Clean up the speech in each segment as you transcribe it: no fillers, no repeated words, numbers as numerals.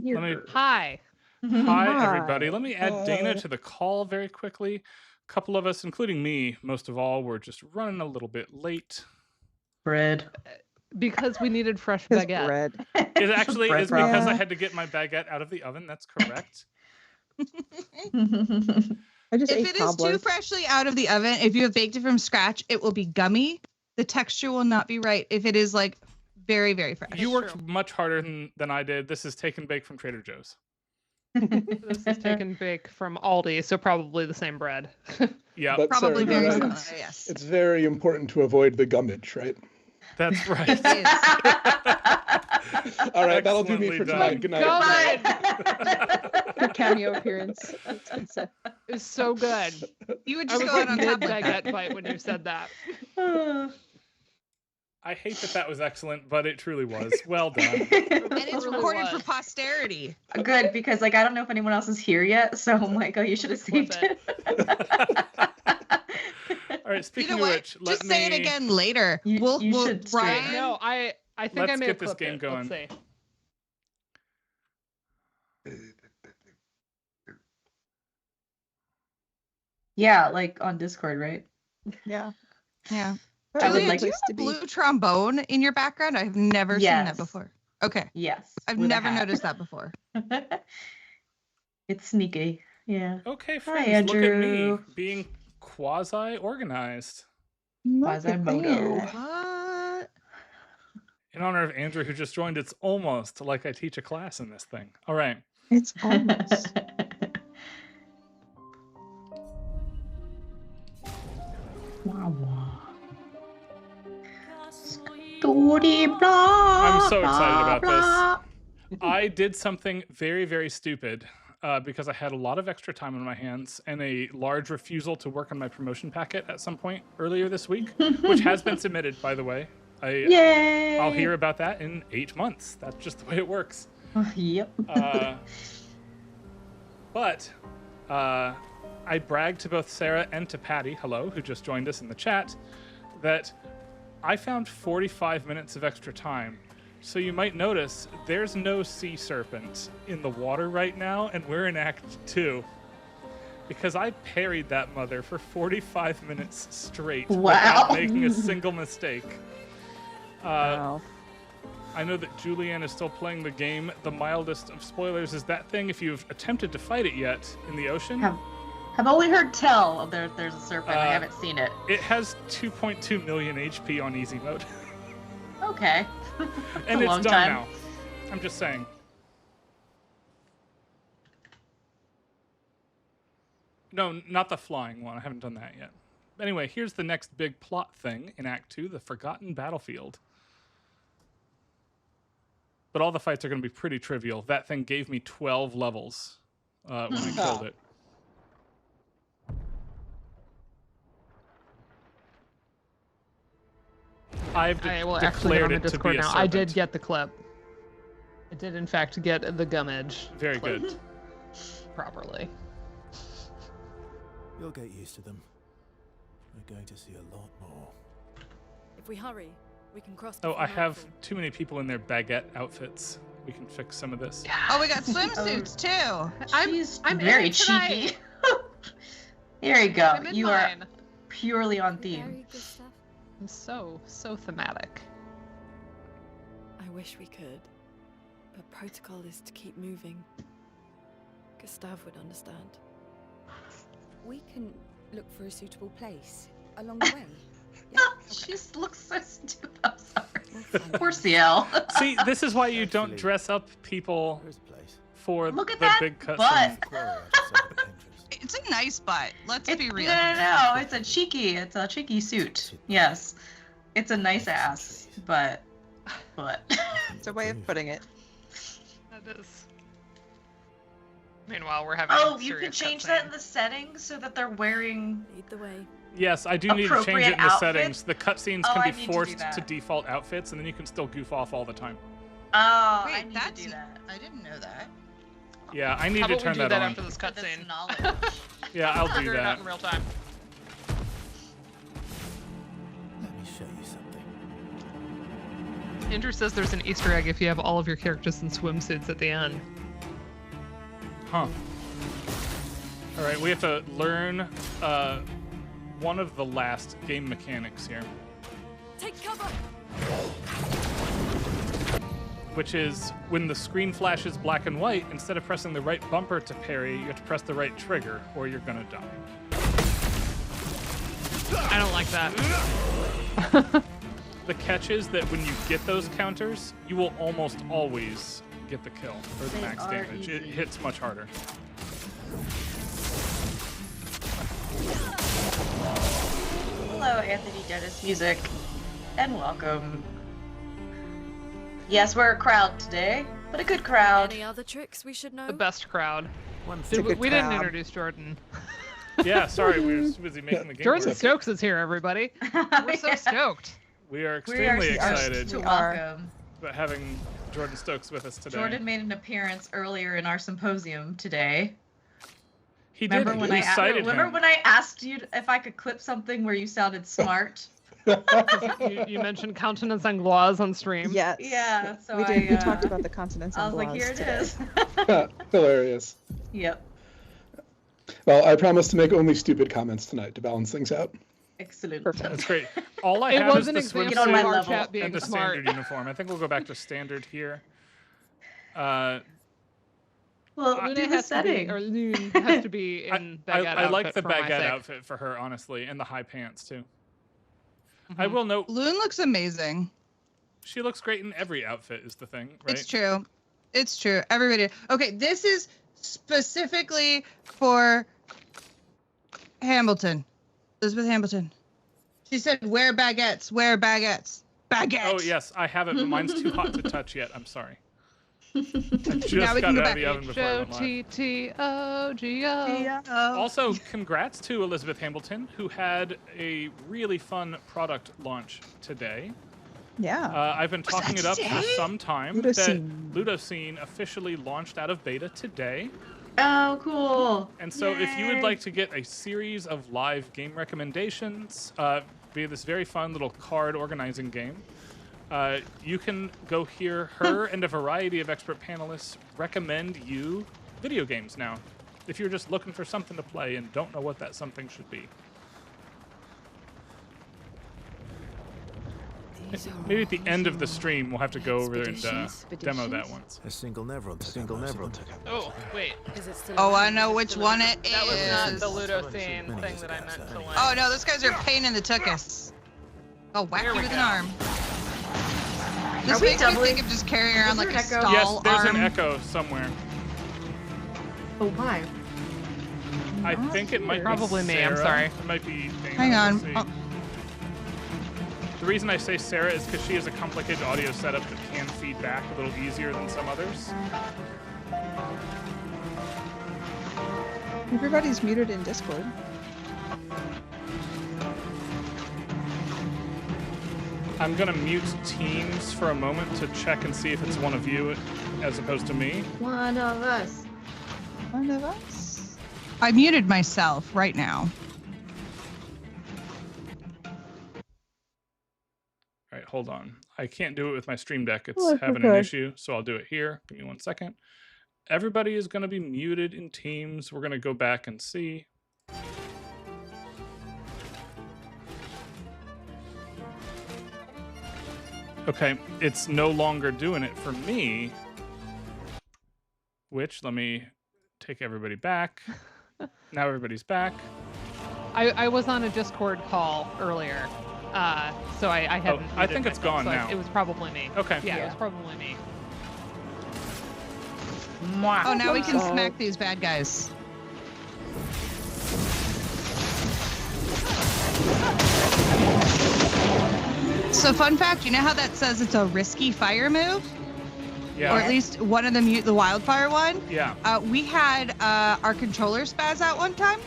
Hi. Hi, everybody. Let me add Dana to the call very quickly. A couple of us, including me, most of all, were just running a little bit late. Bread. Because we needed fresh baguette. Bread. It actually is because I Yeah. had to get my baguette out of the oven. That's correct. I just If ate it is cobbler. too freshly out of the oven, if you have baked it from scratch, it will be gummy. The texture will not be right if it is like very, very fresh. You worked much harder than I did. This is take and bake from Trader Joe's. This is take and bake from Aldi, so probably the same bread. Yeah, But Probably Sarah, very you're similar, right. yes. It's very important to avoid the gummage, right? that's right. It is. All right, that'll do me Excellently for done. tonight. Good night. Your cameo appearance. It was so good. You would I just was go like out on mid top like that. baguette bite when you said that. I hate that was excellent, but it truly was. Well done. And it's Really recorded was. for posterity. Good, because like I don't know if anyone else is here yet, so I'm like, oh, you should have saved Flip it. All right, You speaking know of what? which, let Just say it me- again later. You We'll should stream Brian. it. No, I think I Let's may get have this clipped game it. going. Let's see. Yeah, like on Discord, right? Yeah. Yeah. I would Julia, like do you place have to a be. blue trombone in your background? I've never seen that Yes. before. Okay. Yes. I've with a never hat. noticed that before. It's sneaky. Yeah. Okay, Hi, friends, look at me Andrew. being quasi-organized. Look at Quasimodo. that. What? In honor of Andrew, who just joined, it's almost like I teach a class in this thing. All right. It's almost. I'm so excited about this. I did something very, very stupid because I had a lot of extra time on my hands and a large refusal to work on my promotion packet at some point earlier this week, which has been submitted, by the way. Yay! I'll hear about that in 8 months. That's just the way it works. Yep. But I bragged to both Sarah and to Patty, hello, who just joined us in the chat, that I found 45 minutes of extra time. So you might notice there's no sea serpent in the water right now, and we're in Act 2. Because I parried that mother for 45 minutes straight Wow. without making a single mistake. Wow. I know that Julianne is still playing the game. The mildest of spoilers is that thing, if you've attempted to fight it yet in the ocean. Have only heard tell of there's a serpent. I haven't seen it. It has 2.2 million HP on easy mode. Okay. And a it's long done time. now. I'm just saying. No, not the flying one. I haven't done that yet. Anyway, here's the next big plot thing in Act 2, the Forgotten Battlefield. But all the fights are going to be pretty trivial. That thing gave me 12 levels when I killed it. I've I will actually declared get on the it to be Discord a now. serpent. I did get the clip. I did, in fact, get the gummage. Very clip good. Properly. You'll get used to them. We're going to see a lot more. If we hurry, we can cross. Oh, I before have nightfall. too many people in their baguette outfits. We can fix some of this. Oh, we got swimsuits too. She's I'm in very it tonight. cheeky. There you go. I'm in You mine. are purely on theme. Very good stuff. I'm so thematic. I wish we could, but protocol is to keep moving. Gustav would understand. We can look for a suitable place along the way. She looks so stupid. I'm sorry. We'll find Poor out. CL. See, this is why you don't Actually, dress up people There's a place. for Look at the that big butt. cutscene. Quarry out of several entries. It's a nice butt. Let's be real. No. It's a cheeky suit. Yes. It's a nice ass, but. It's a way of putting it. That is. Meanwhile, we're having. Oh, you serious can change cutscene. that in the settings so that they're wearing. Lead the way. Yes, I do need to change Appropriate it in the outfits? settings. The cutscenes Oh, I can need be to do forced that. to default outfits, and then you can still goof off all the time. Oh, I Wait, need that's to do that. I didn't know that. Yeah, I need How to about we turn do that that on. after this For this cutscene? knowledge. Yeah, I'll do Figure it out that. in real time. Let me show you something. Andrew says there's an Easter egg if you have all of your characters in swimsuits at the end. Huh. All right, we have to learn one of the last game mechanics here, Take cover. which is when the screen flashes black and white, instead of pressing the right bumper to parry, you have to press the right trigger, or you're gonna die. I don't like that. The catch is that when you get those counters, you will almost always get the kill or the They max are damage. It easy. hits much harder. Hello, Anthony Dennis Music, and welcome. Yes, we're a crowd today, but a good crowd. Any other tricks we should know? The best crowd. It's a good We didn't crowd. introduce Jordan. Yeah, sorry, we were busy making the game. Jordan work. Stokes is here, everybody. We're so stoked. We are We are extremely excited to We are. welcome. about having Jordan Stokes with us today. Jordan made an appearance earlier in our symposium today. He did. Remember when We I cited remember him. when I asked you if I could clip something where you sounded smart? You mentioned countenance angloise on stream. Yes. Yeah, so we did. We I, talked about the continents. I was like, and here it today. is. Hilarious. Yep. Well, I promise to make only stupid comments tonight to balance things out. Excellent. Perfect. That's great. All I It have was is an the example Get on of my swimsuit our level. chat being and the smart. standard uniform. I think we'll go back to standard here. Uh, Well, Luna do the has to be, setting. or Loon has to be in baguette I like outfit the for my baguette sake. outfit for her, honestly, and the high pants too. Mm-hmm. I will note Loon looks amazing. she looks great in every outfit. Is the thing, right? It's true. It's true. Everybody. Okay, this is specifically for Hamilton. Elizabeth Hamilton. She said, wear baguettes, wear baguettes. Baguettes. Oh yes, I have it, but mine's too hot to touch yet. I'm sorry. I just Now we got can it go out of the back. oven before I went live. H-O-T-T-O-G-O. Also, congrats to Elizabeth Hamilton, who had a really fun product launch today. Yeah. I've been talking it up for some time Ludoscene. that Ludoscene officially launched out of beta today. Oh, cool. And so if you would Yay. like to get a series of live game recommendations via this very fun little card organizing game, you can go hear her and a variety of expert panelists recommend you video games now, if you're just looking for something to play and don't know what that something should be. These are Maybe at the all end of the stream, we'll have to go over and Expeditions? demo that once. A single Nevron took Oh, wait. Is it still Oh, I around? know which one it is. That was not the Ludo scene thing that I meant to like. Oh no, those guys are a pain in the tuchus. Oh, whack There you we with an go. arm. This Are we makes me doubling- think of just carrying around Is like there a an echo? stall Yes, there's arm. an echo somewhere. Oh, my. I think it might Probably be me, Sarah. I'm sorry. It might be Dana. Hang on. Let's see. Oh. The reason I say Sarah is because she has a complicated audio setup that can feed back a little easier than some others. Everybody's muted in Discord. I'm gonna mute Teams for a moment to check and see if it's one of you as opposed to me. One of us. One of us. I muted myself right now. All right, hold on. I can't do it with my Stream Deck. It's Oh, that's having an okay. issue, so I'll do it here. Give me 1 second. Everybody is gonna be muted in Teams. We're gonna go back and see. Okay, it's no longer doing it for me. Which, let me take everybody back. Now everybody's back. I was on a Discord call earlier, so I hadn't. I think muted it's myself, gone so now. It was probably me. Okay. Yeah, it Yeah. was probably me. Oh, now we can So- smack these bad guys. So fun fact, you know how that says it's a risky fire move? Yeah. Or at least one of them, the wildfire one? Yeah. We had our controller spaz out one time,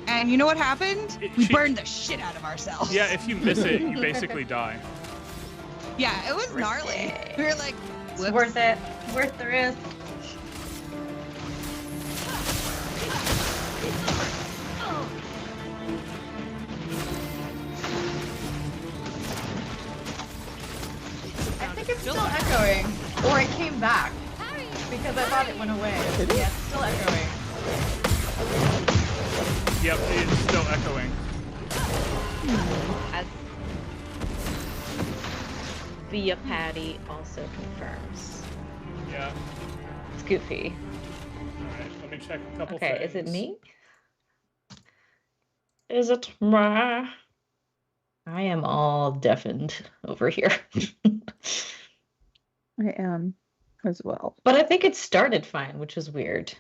and you know what happened? We She- burned the shit out of ourselves. Yeah, if you miss it, you basically die. Yeah, it was gnarly. Risky. We were like, It's whoops. worth it. Worth the risk. I think it's still echoing. Or it came back. because I thought it went away. Yeah, it's still echoing. Yep, it's still echoing. As via Patty also confirms. Yeah. It's goofy. Alright, let me check a couple Okay, things. is it me? Is it me? I am all deafened over here. I am as well. But I think it started fine, which is weird.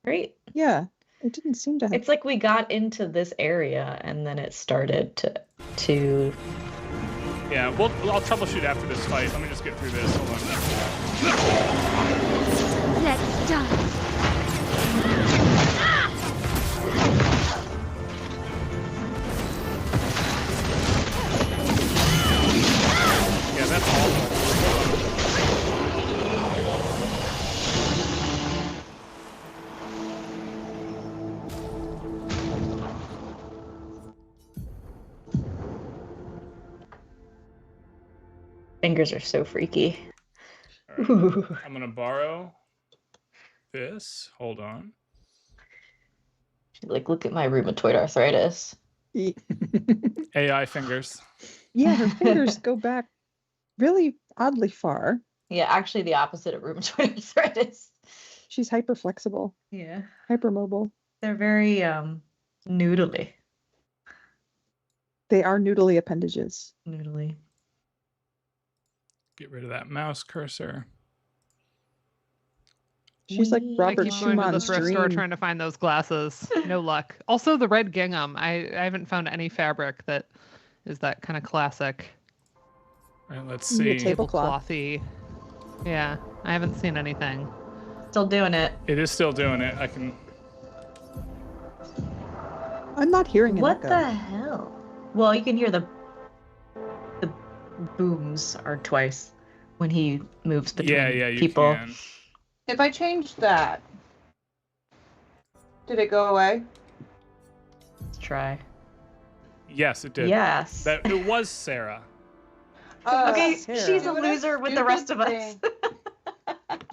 Right? Yeah, it didn't seem to have. It's like we got into this area and then it started to Yeah, I'll troubleshoot after this fight. Let me just get through this. Hold on. Let's die. Yeah, that's awful. fingers are so freaky. All right, I'm gonna borrow this. Hold on. Like, look at my rheumatoid arthritis. AI fingers. Yeah, her fingers go back really oddly far. Yeah, actually the opposite of rheumatoid arthritis. She's hyper flexible, Yeah. hypermobile. They're very noodly. They are noodly appendages. Noodly. Get rid of that mouse cursor. She's like I Robert keep going to the Schumann's thrift store dream. trying to find those glasses. No luck. Also, the red gingham. I haven't found any fabric that is that kind of classic All right, let's You need a see. Tablecloth. tableclothy. Yeah, I haven't seen anything. Still doing it. It is still doing it. I can. I'm not hearing an What echo. the hell? Well, you can hear the booms are twice when he moves between Yeah, you people. can. If I changed that, did it go away? Let's try. Yes, it did. Yes. That it was Sarah. Okay, Sarah. she's a Doing loser with the rest of us.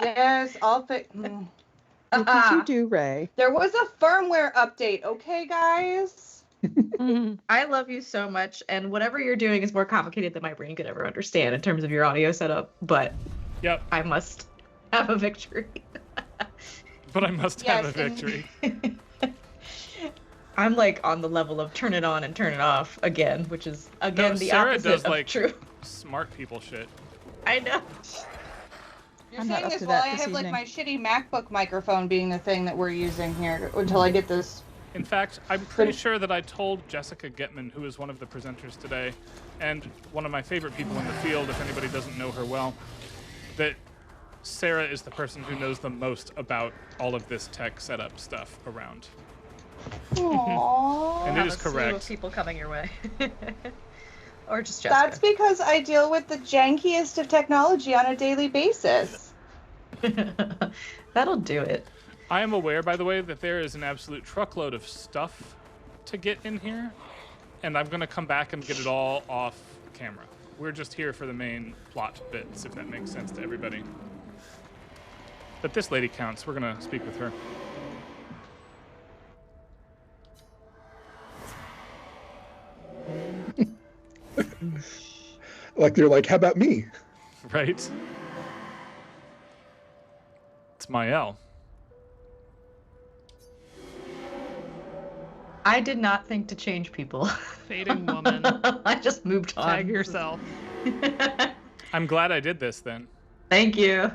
Yes, I'll fix. What did you do, Ray? There was a firmware update, okay, guys? I love you so much, and whatever you're doing is more complicated than my brain could ever understand in terms of your audio setup, but Yep. I must have a victory. But I must have a Yes, and- victory. I'm like on the level of turn it on and turn it off again, which is again No, the Sarah opposite does of like true. smart people shit. I know. You're I'm not saying up this to while that I this have like evening. my shitty MacBook microphone being the thing that we're using here until I get this. In fact, I'm pretty sure that I told Jessica Getman, who is one of the presenters today, and one of my favorite people in the field, if anybody doesn't know her well, that Sarah is the person who knows the most about all of this tech setup stuff around. Aww. And Have it is a slew of correct. people coming your way. Or just Jessica. That's because I deal with the jankiest of technology on a daily basis. That'll do it. I am aware, by the way, that there is an absolute truckload of stuff to get in here, and I'm going to come back and get it all off camera. We're just here for the main plot bits, if that makes sense to everybody. But this lady counts. We're going to speak with her. Like they're like, how about me? Right? It's Mael. I did not think to change people. Fading woman. I just moved on. Tag yourself. I'm glad I did this then. Thank you.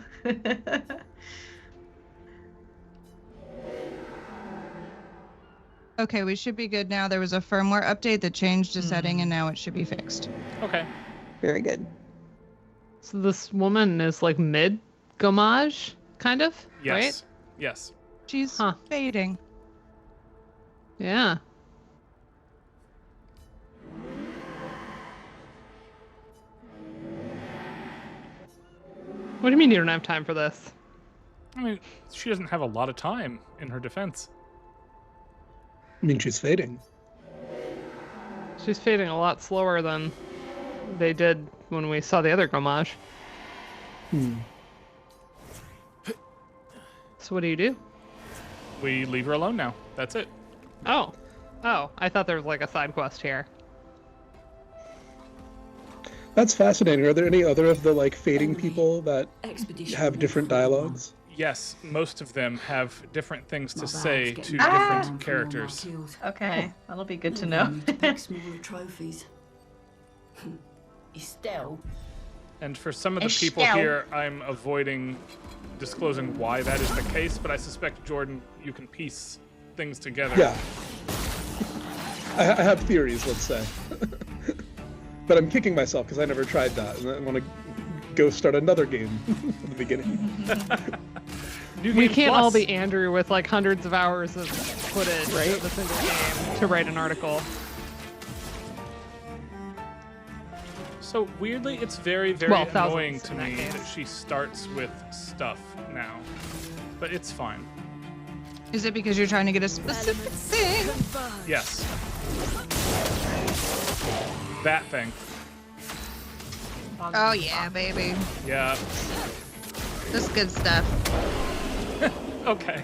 Okay, we should be good now. There was a firmware update that changed a setting, and now it should be fixed. Okay. Very good. So this woman is like mid gommage, kind of, Yes. right? Yes. She's Huh. fading. Yeah. What do you mean you don't have time for this? I mean, she doesn't have a lot of time in her defense. I mean, she's fading. She's fading a lot slower than they did when we saw the other gommage. So what do you do? We leave her alone now. That's it. Oh. Oh, I thought there was like a side quest here. That's fascinating. Are there any other of the like fading people that have different dialogues? Yes, most of them have different things to say to different characters. Okay, that'll be good to know. Smaller trophies. Estelle. And for some of the people here, I'm avoiding disclosing why that is the case, but I suspect, Jordan, you can piece things together. Yeah. I have theories, let's say. But I'm kicking myself because I never tried that, and I want to go start another game from the beginning. We can't all be Andrew with like hundreds of hours of footage of a single game to write an article. So weirdly, it's very, very annoying to me that she starts with stuff now. But it's fine. Is it because you're trying to get a specific thing? Yes. That thing. Oh yeah, baby. Yeah. That's good stuff. Okay.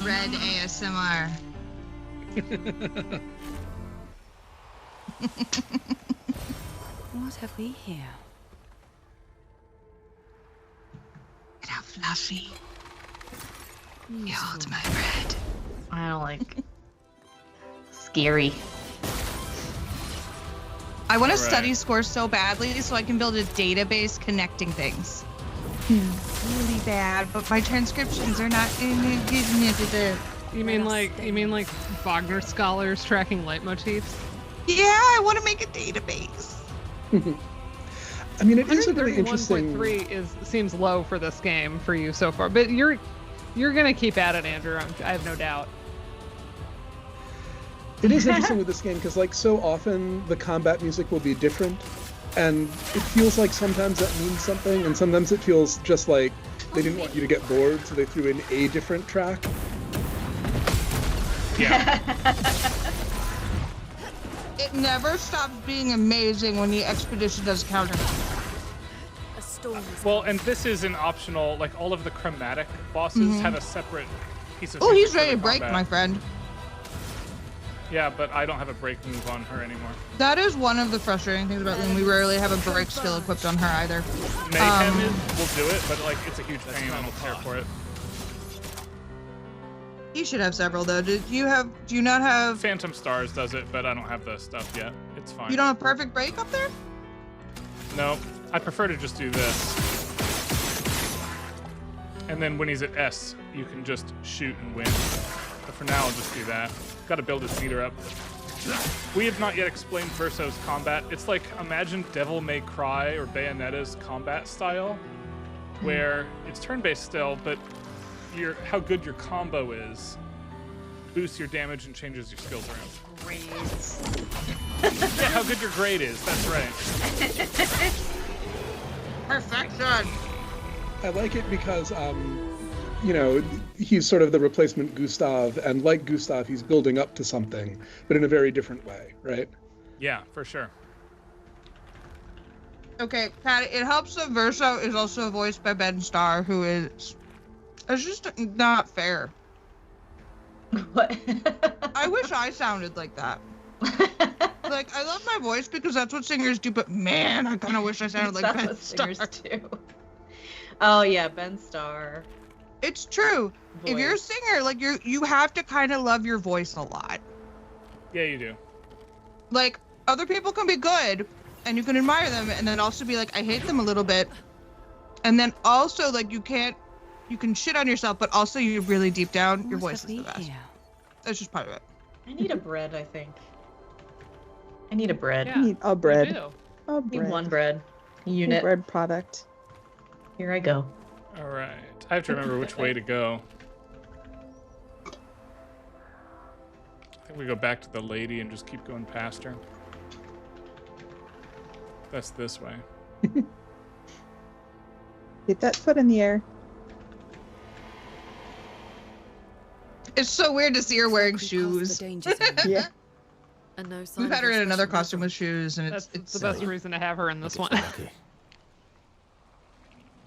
Red ASMR. What have we here? Look how fluffy. You hold my bread. I don't like. Scary. I want to study scores so badly so I can build a database connecting things. Really bad, but my transcriptions are not. You mean like Wagner scholars tracking leitmotifs? Yeah, I want to make a database. I mean, it is a really interesting. 131.3 seems low for this game for you so far, but you're gonna keep at it, Andrew. I have no doubt. It is interesting with this game because, like, so often the combat music will be different, and it feels like sometimes that means something, and sometimes it feels just like they didn't want you to get bored, so they threw in a different track. Yeah. It never stops being amazing when the expedition does counter. Well, and this is an optional, like, all of the chromatic bosses have a separate piece of. Oh, he's music ready for to the break, combat. my friend. Yeah, but I don't have a break move on her anymore. That is one of the frustrating things about when we rarely have a break skill equipped on her either. Mayhem will do it, but like it's a huge pain. I don't care for it. You should have several though. Do you not have? Phantom Stars does it, but I don't have the stuff yet. It's fine. You don't have perfect break up there? No, I prefer to just do this. And then when he's at S, you can just shoot and win. But for now, I'll just do that. Got to build his meter up. We have not yet explained Verso's combat. It's like, imagine Devil May Cry or Bayonetta's combat style, where it's turn-based still, but how good your combo is boosts your damage and changes your skills around. Grades. Yeah, how good your grade is. That's right. Perfection. I like it because, you know, he's sort of the replacement Gustav, and like Gustav, he's building up to something, but in a very different way, right? Yeah, for sure. Okay, Patty, it helps that Verso is also voiced by Ben Starr, who is... It's just not fair. What? I wish I sounded like that. Like, I love my voice because that's what singers do, but man, I kind of wish I sounded like Ben Starr. Singers do. Oh yeah, Ben Starr. It's true. If you're a singer, like you have to kind of love your voice a lot. Yeah, you do. Like, other people can be good, and you can admire them, and then also be like, I hate them a little bit. And then also, like, you can shit on yourself, but also you really deep down, your voice is the best. Here? That's just part of it. I need a bread, I think. I need a bread. Yeah, I need a bread. You do. A I need bread. one bread. A Unit. bread product. Here I go. All right. I have to remember which way to go. I think we go back to the lady and just keep going past her. That's this way. Get that foot in the air. It's so weird to see her wearing shoes. Yeah. And no sign We've of had her in another expression costume with shoes, and That's it's the best reason to have her in this one. Okay.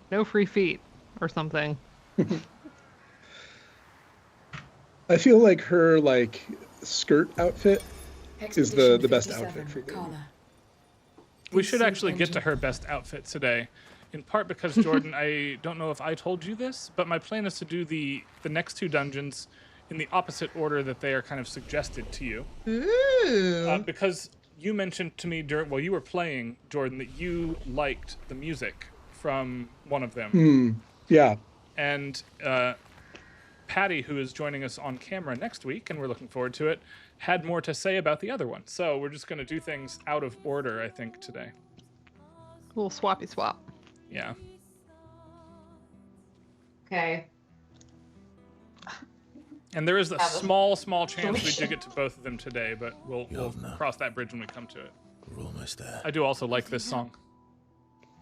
No free feet. or something. I feel like her like skirt outfit is the best outfit for me. We should actually get to her best outfit today, in part because, Jordan, I don't know if I told you this, but my plan is to do the next 2 dungeons in the opposite order that they are kind of suggested to you. Ooh. Because you mentioned to me while you were playing, Jordan, that you liked the music from one of them. Yeah. And Patty, who is joining us on camera next week, and we're looking forward to it, had more to say about the other one. So we're just going to do things out of order, I think, today. A little swappy swap. Yeah. Okay. And there is a small chance we do get to both of them today, but we'll cross that bridge when we come to it. We're almost there. I do also like this song.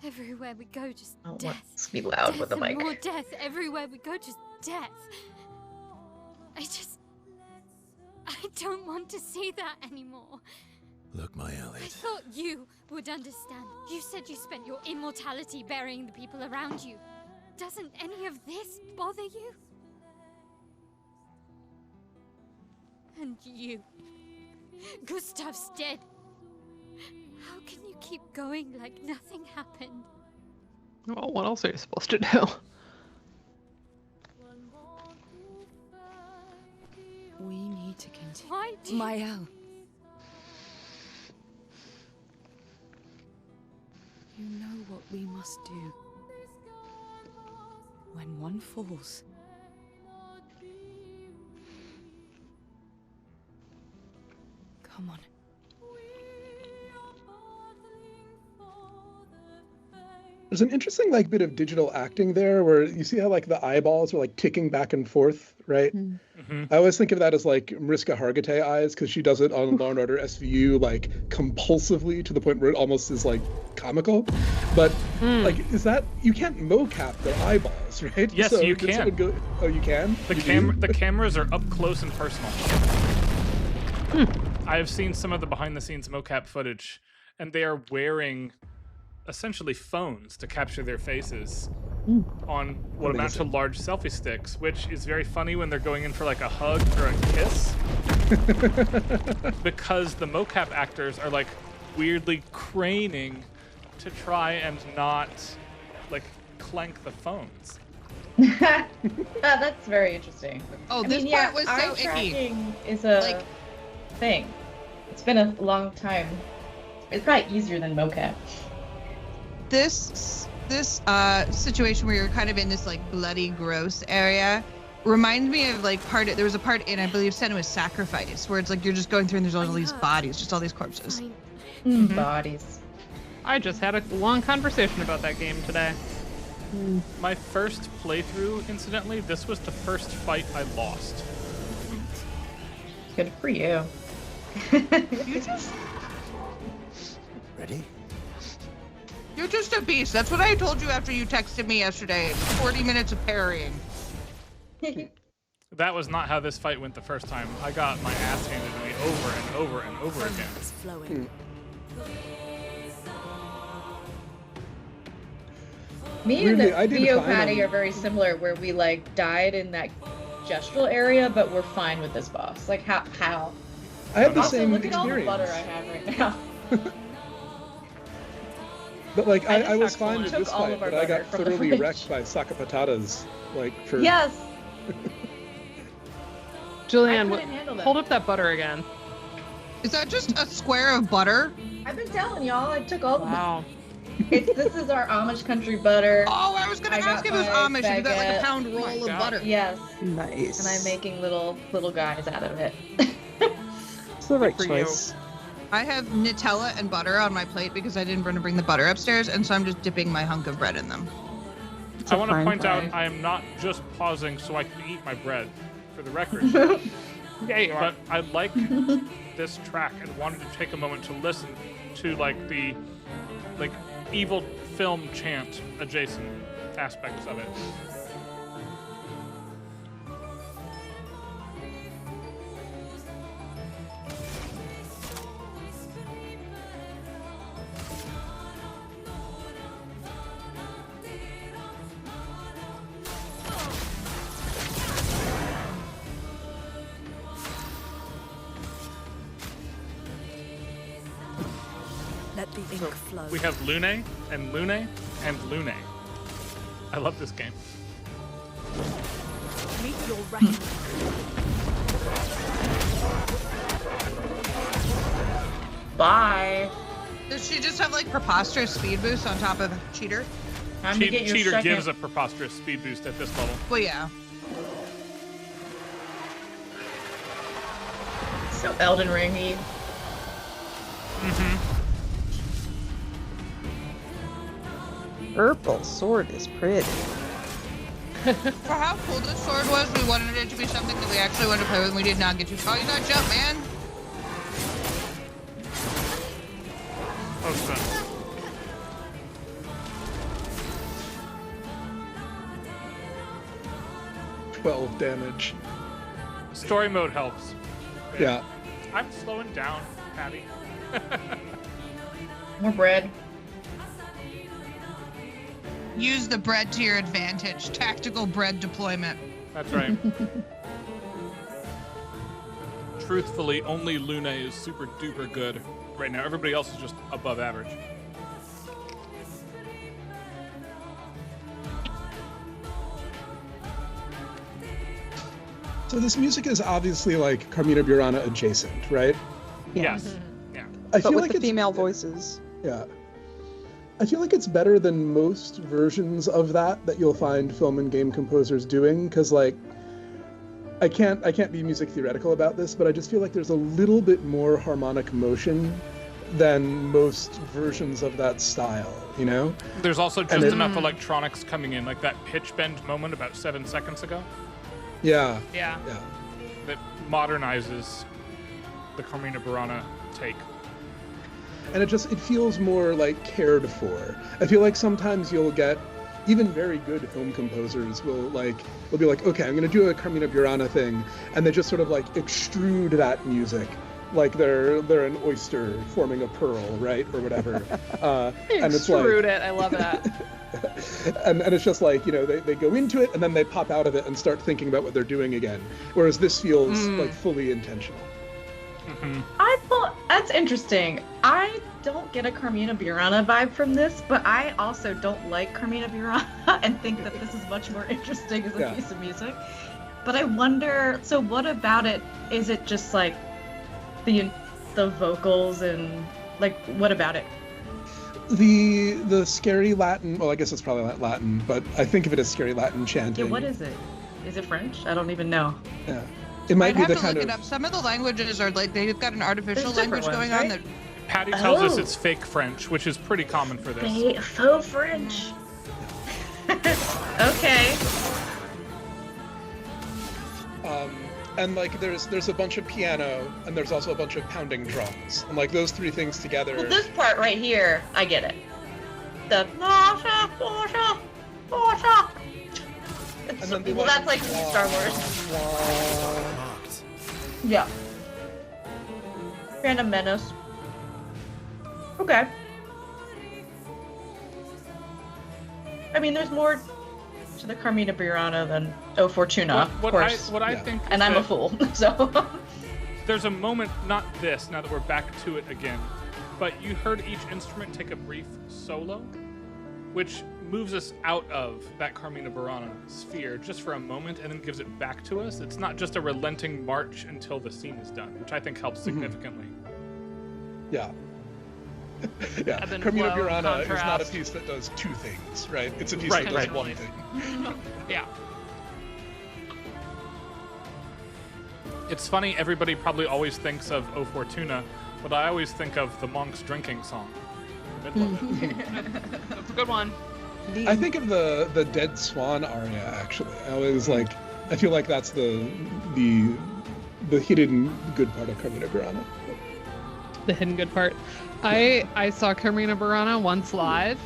Everywhere we go, just Oh, death. let's be loud Death with the and mic. more death. Everywhere we go, just death. I don't want to see that anymore. Look, my I Elliot. thought you would understand. You said you spent your immortality burying the people around you. Doesn't any of this bother you? And you. Gustav's dead. How can you keep going like nothing happened? Well, what else are you supposed to do? We need to continue. Why do Mael. You know what we must do. When one falls, come on. There's an interesting like bit of digital acting there where you see how like the eyeballs are like ticking back and forth, right? I always think of that as like Mariska Hargitay eyes because she does it on Law and Order SVU like compulsively to the point where it almost is like comical. But like, is that you can't mocap their eyeballs, right? Yes, So you did can. someone go, oh, you can. The cameras are up close and personal. I have seen some of the behind-the-scenes mocap footage, and they are wearing essentially phones to capture their faces on what amount to large selfie sticks, which is very funny when they're going in for like a hug or a kiss. Because the mocap actors are like weirdly craning to try and not like clank the phones. That's very interesting. Oh, this part was so icky. Tracking is a thing. It's been a long time. It's probably easier than mocap. This situation where you're kind of in this like bloody gross area reminds me of like there was a part in I believe Senua's Sacrifice where it's like you're just going through and there's all these bodies, just all these corpses. Bodies. I just had a long conversation about that game today. My first playthrough, incidentally, this was the first fight I lost. Good for you. Ready? You're just a beast. That's what I told you after you texted me yesterday. 40 minutes of parrying. That was not how this fight went the first time. I got my ass handed to me over and over and over again. Me and Theo Patty are very similar, where we like died in that gestural area, but we're fine with this boss. Like how? I had the also, same look experience. at all the butter I have right now. But like I was fine with Took this all fight, of our but I butter got from the thoroughly fridge. wrecked by Sakapatatas, like for Yes. Julianne, I couldn't handle that. hold up that butter again. Is that just a square of butter? I've been telling y'all, I took all the Wow. This is our Amish country butter. Oh, I was gonna ask if it was Amish. If you got like a pound roll of butter. Yes. Nice. And I'm making little guys out of it. It's the right for choice. I have Nutella and butter on my plate because I didn't want to bring the butter upstairs, and so I'm just dipping my hunk of bread in them. It's I a want to fine point out pie. I am not just pausing so I can eat my bread, for the record. Yeah, you are. But I like this track and wanted to take a moment to listen to like the evil film chant adjacent aspects of it. let the ink flow. We have Lune and Lune and Lune. I love this game. Meet your reckoning. Bye. Does she just have like preposterous speed boost on top of Cheater? Cheater gives a preposterous speed boost at this level. Well, yeah. So Elden Ringy. Purple sword is pretty. For how cool this sword was, we wanted it to be something that we actually wanted to play with, and we did not get to. Oh, you got jump, man. Oh, son. $12 damage. Story mode helps. Yeah. I'm slowing down, Patty. More bread. Use the bread to your advantage. Tactical bread deployment. That's right. Truthfully, only Lune is super duper good right now. Everybody else is just above average. So this music is obviously like Carmina Burana adjacent, right? Yes. Yeah. I But feel with like the it's female voices. Yeah. I feel like it's better than most versions of that you'll find film and game composers doing, because like I can't be music theoretical about this, but I just feel like there's a little bit more harmonic motion than most versions of that style, you know? There's also just enough electronics coming in, like that pitch bend moment about 7 seconds ago. Yeah. Yeah. That modernizes the Carmina Burana take. And it feels more like cared for. I feel like sometimes you'll get even very good film composers will be like, okay, I'm gonna do a Carmina Burana thing, and they just sort of like extrude that music like they're an oyster forming a pearl, right, or whatever. And it's like, Extrude it. I love that. and it's just like, you know, they go into it and then they pop out of it and start thinking about what they're doing again. Whereas this feels like fully intentional. I thought that's interesting. I don't get a Carmina Burana vibe from this, but I also don't like Carmina Burana and think that this is much more interesting as a piece of music. But I wonder, so what about it? Is it just like the vocals and like what about it? The scary Latin, well, I guess it's probably not Latin, but I think of it as scary Latin chanting. Yeah, what is it? Is it French? I don't even know. Yeah. It might be I'd the have to kind look of... it up. Some of the languages are like, they've got an artificial language going on that... Patty tells us it's fake French, which is pretty common for this. Faux French. Okay. And like there's a bunch of piano and there's also a bunch of pounding drums. And like those three things together. Well, this part right here, I get it. The and then well, that's like Star Wars. Yeah. Random Menace. Okay. I mean, there's more to the Carmina Burana than O Fortuna, of course. I think, and I'm a fool, so. There's a moment, not this, now that we're back to it again, but you heard each instrument take a brief solo, which moves us out of that Carmina Burana sphere just for a moment and then gives it back to us. It's not just a relenting march until the scene is done, which I think helps significantly. Yeah. Yeah, Carmina Burana is not a piece that does two things, right? It's a piece that does one thing. Yeah. It's funny, everybody probably always thinks of O Fortuna, but I always think of the Monk's drinking song. That's a good one. I think of the Dead Swan aria, actually. I feel like that's the hidden good part of Carmina Burana. The hidden good part. I saw Carmina Burana once live,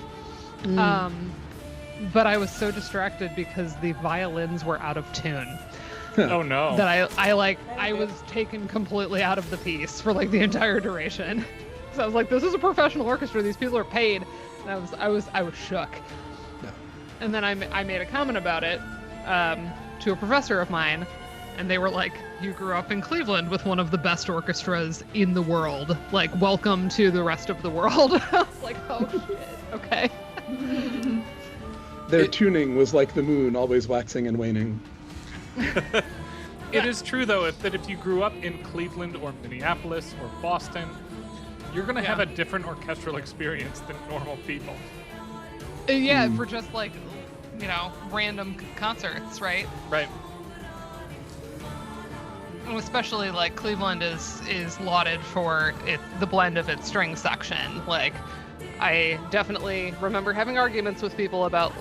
but I was so distracted because the violins were out of tune. Oh no! That I was taken completely out of the piece for like the entire duration. So I was like, this is a professional orchestra. These people are paid. And I was shook. No. And then I made a comment about it to a professor of mine, And they were like, you grew up in Cleveland with one of the best orchestras in the world. Like, welcome to the rest of the world. I was like, oh shit, okay. Their tuning was like the moon, always waxing and waning. It is true, though, that if you grew up in Cleveland or Minneapolis or Boston, you're going to have a different orchestral experience than normal people. Yeah, for just like, you know, random concerts, right? Right. And especially like Cleveland is lauded for the blend of its string section. Like, I definitely remember having arguments with people about,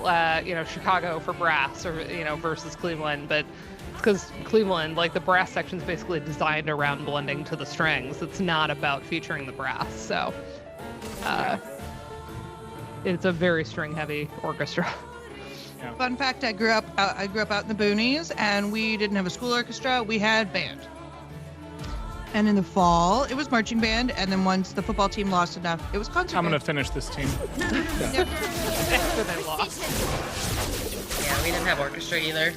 you know, Chicago for brass or, you know, versus Cleveland, but it's because Cleveland, like the brass section is basically designed around blending to the strings. It's not about featuring the brass. So, it's a very string-heavy orchestra. Yeah. Fun fact: I grew up out in the boonies, and we didn't have a school orchestra. We had band. And in the fall, it was marching band, and then once the football team lost enough, it was concert I'm band. going to finish this team. After they lost. Yeah, we didn't have orchestra either.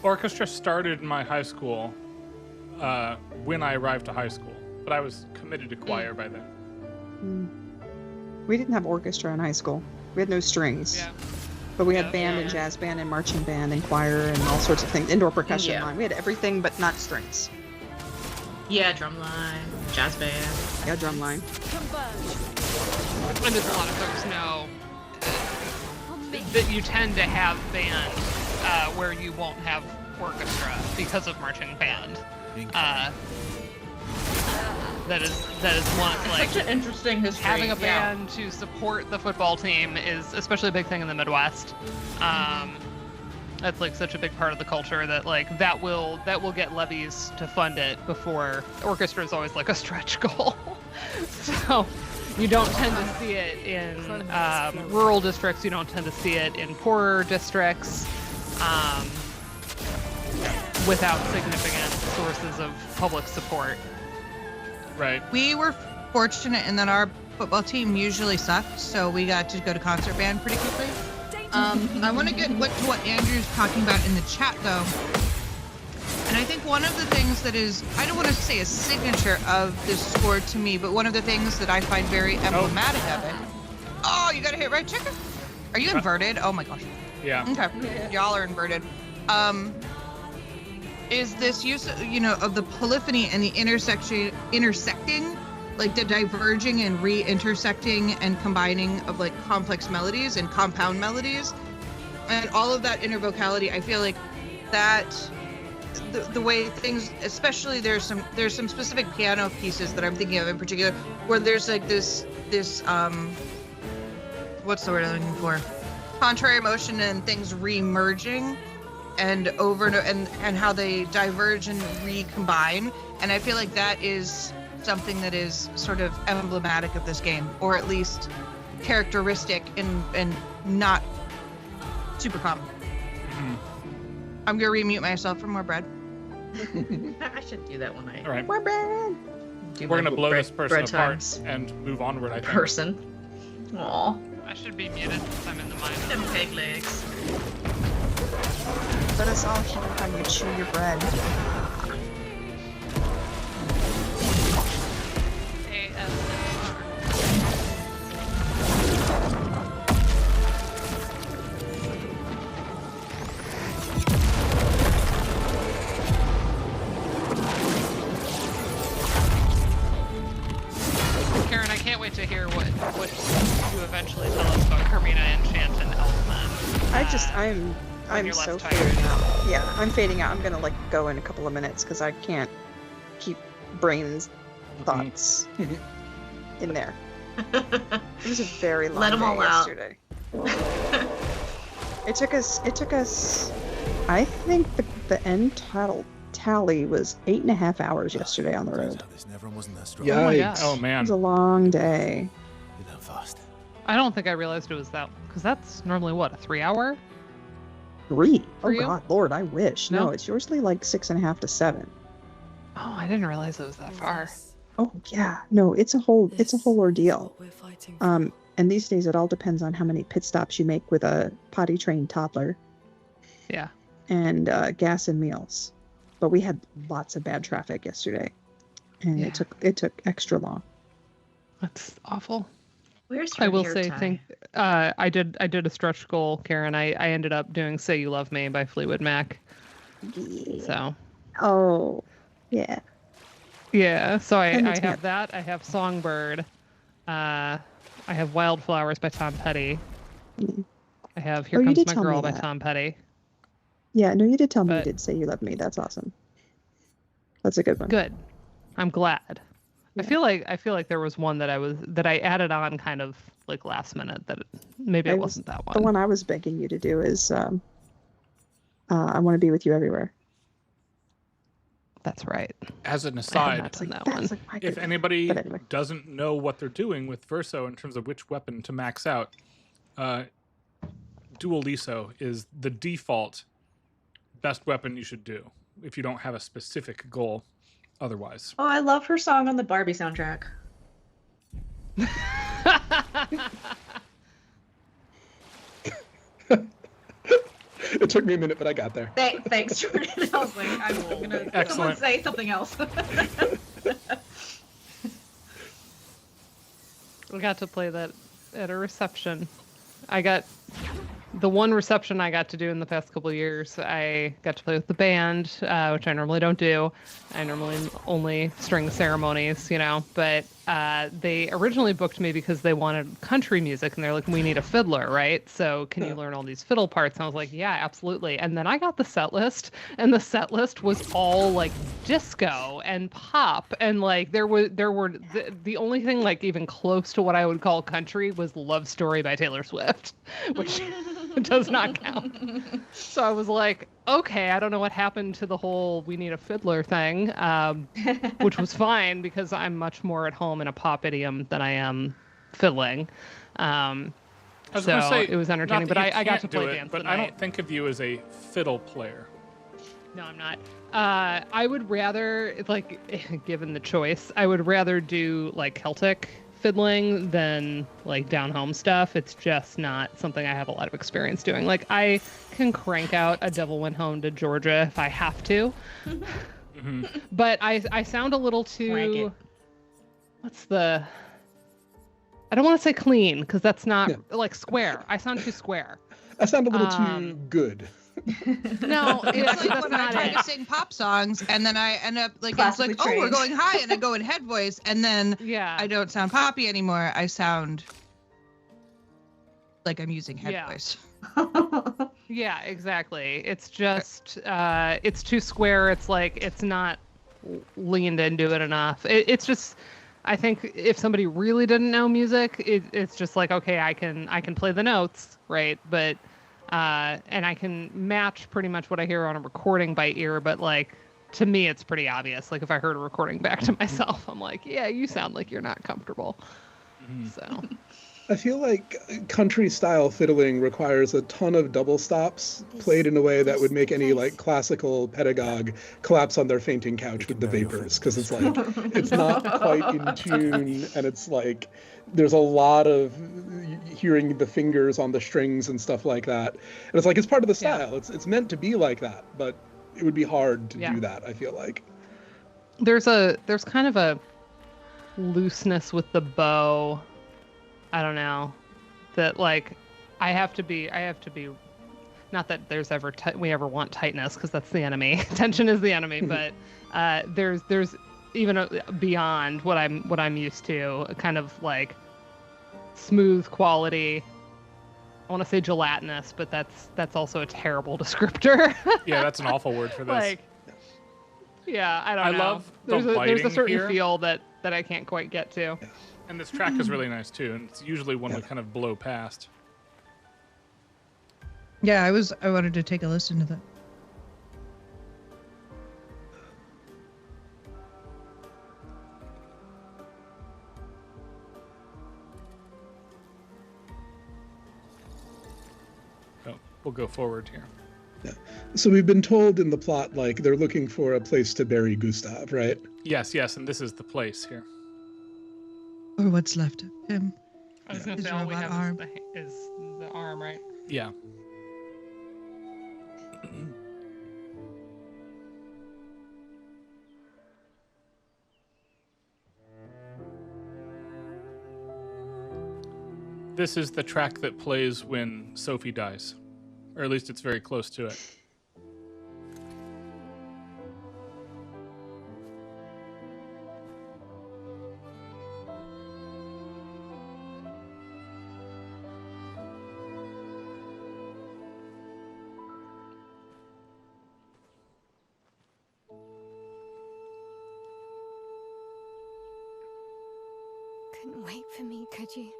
Orchestra started in my high school when I arrived to high school, but I was committed to choir by then. We didn't have orchestra in high school. We had no strings. Yeah. But we had band and jazz band and marching band and choir and all sorts of things. Indoor percussion Yeah. line. We had everything but not strings. Yeah, drumline, jazz band. Yeah, drumline. And as a lot of folks know, that you tend to have band where you won't have orchestra because of marching band. That is one, like, Such an interesting history. having a band to support the football team is especially a big thing in the Midwest. That's like such a big part of the culture that like that will get levies to fund it before orchestra is always like a stretch goal. So you don't tend to see it in rural districts. You don't tend to see it in poorer districts without significant sources of public support. Right. We were fortunate in that our football team usually sucked, so we got to go to concert band pretty quickly. I want to get to what Andrew's talking about in the chat, though. And I think one of the things that is, I don't want to say a signature of this score to me, but one of the things that I find very emblematic of it. Oh, you got to hit right, chicken? Are you inverted? Oh my gosh. Yeah. Okay. Y'all are inverted. Is this use, you know, of the polyphony and the intersecting, like the diverging and re-intersecting and combining of like complex melodies and compound melodies, and all of that inner vocality. I feel like that the way things, especially there's some specific piano pieces that I'm thinking of in particular, where there's like this what's the word I'm looking for? Contrary motion and things re-merging and over and how they diverge and recombine. And I feel like that is something that is sort of emblematic of this game, or at least characteristic and not super common. I'm gonna remute myself for more bread. I should do that when I. All right. More bread. Do We're my going to blow bread- this person bread apart times. and move onward, I think. Person. Aw. I should be muted since I'm in the mind. Them peg legs. Let us all hear how you chew your bread. Karen, I can't wait to hear what you eventually tell us about Carmina, Enchant, and Elfman. I'm you're so less tired. fading out. Yeah, I'm fading out. I'm gonna like go in a couple of minutes because I can't keep brain's thoughts in there. It was a very long Let 'em day all out. yesterday. It took us. I think the end tally was 8.5 hours yesterday on the road. Yikes. Oh It man. was a long day. I don't think I realized it was that, because that's normally what, a 3-hour? 3. For Oh you? God, Lord, I wish. No, No? it's usually like 6.5 to 7. Oh, I didn't realize it was that far. Oh yeah, no, it's a whole ordeal. And these days it all depends on how many pit stops you make with a potty trained toddler Yeah. and gas and meals. but we had lots of bad traffic yesterday, and Yeah. it took extra long. That's awful. Where's I her will hair say, tie? I did a stretch goal, Karen. I ended up doing "Say You Love Me" by Fleetwood Mac. Yeah. So Oh, yeah. yeah, so That I makes me have that. I have "Songbird." I have "Wildflowers" by Tom Petty. Mm. I have "Here Oh, you Comes did My tell me Girl" by that. Tom Petty. Yeah, no, you did tell me you But- did say you love me. That's awesome. That's a good one. Good. I'm glad. Yeah. I feel like there was one that I added on kind of like last minute that maybe it wasn't that one. The one I was begging you to do is I Want to Be With You Everywhere. That's right. As an I have aside, not done that That's one. like my if good anybody But anyway. doesn't know what they're doing with Verso in terms of which weapon to max out, Dual Liso is the default best weapon you should do if you don't have a specific goal otherwise. Oh, I love her song on the Barbie soundtrack. It took me a minute, but I got there. Thanks, Jordan. I was like, I'm gonna Excellent. someone say something else. We got to play that at a reception. I got the one reception I got to do in the past couple of years. I got to play with the band, which I normally don't do. I normally only string ceremonies, you know. But they originally booked me because they wanted country music, and they're like, "We need a fiddler, right? So can you learn all these fiddle parts?" And I was like, "Yeah, absolutely." And then I got the set list, and the set list was all like disco and pop, and like there were the only thing like even close to what I would call country was "Love Story" by Taylor Swift, which does not count. So I was like, okay, I don't know what happened to the whole "we need a fiddler" thing, which was fine because I'm much more at home in a pop idiom than I am fiddling. I was So gonna say, it was entertaining, not that but you I got can't to do play it, dance but the I night. don't think of you as a fiddle player. No, I'm not. I would rather, like, given the choice, I would rather do like Celtic fiddling than like down home stuff. It's just not something I have a lot of experience doing. Like, I can crank out "A Devil Went Home to Georgia" if I have to, but I sound a little Crank too. it. What's the? I don't want to say clean because that's not like square. I sound too square. I sound a little too good. No, It's like that's when I not try it. to sing pop songs and then I end up like, it's like, Classically oh, we're trained. going high, and I go in head voice, and then Yeah. I don't sound poppy anymore. I sound like I'm using head Yeah. voice. Yeah, exactly. It's just it's too square. It's like it's not leaned into it enough. It's just, I think if somebody really didn't know music, it's just like, okay, I can play the notes, right? But and I can match pretty much what I hear on a recording by ear, but like to me it's pretty obvious. Like if I heard a recording back to myself, I'm like, yeah, you sound like you're not comfortable. So I feel like country style fiddling requires a ton of double stops played in a way that would make any like classical pedagogue collapse on their fainting couch with the vapors, because it's like it's not quite in tune, and it's like there's a lot of hearing the fingers on the strings and stuff like that, and it's like it's part of the style. It's meant to be like that, but it would be hard to do that, I feel like. there's kind of a looseness with the bow. I don't know, that like I have to be not that there's ever we ever want tightness, because that's the enemy. Tension is the enemy, but there's even beyond what I'm used to, kind of like smooth quality. I want to say gelatinous, but that's also a terrible descriptor. Yeah, that's an awful word for this. Like, yeah, I don't I know. love the there's a lighting certain here. feel that I can't quite get to. And this track is really nice too, and it's usually one we kind of blow past. Yeah, I wanted to take a listen to that. So we'll go forward here. Yeah. So we've been told in the plot, like, they're looking for a place to bury Gustav, right? Yes, and this is the place here. Or what's left of him. I was gonna His say all we robot have arm. is the arm, right? Yeah. This is the track that plays when Sophie dies. Or at least it's very close to it. Couldn't wait for me, could you?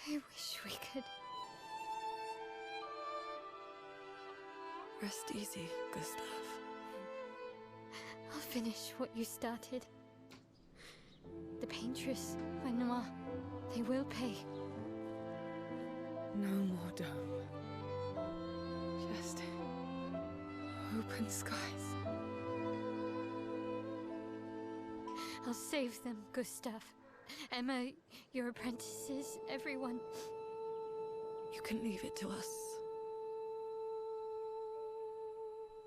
I wish we could. Rest easy, Gustav. I'll finish what you started. The paintress, Renoir, they will pay. No more dome. Just open skies. I'll save them, Gustav. Emma, your apprentices, everyone. You can leave it to us.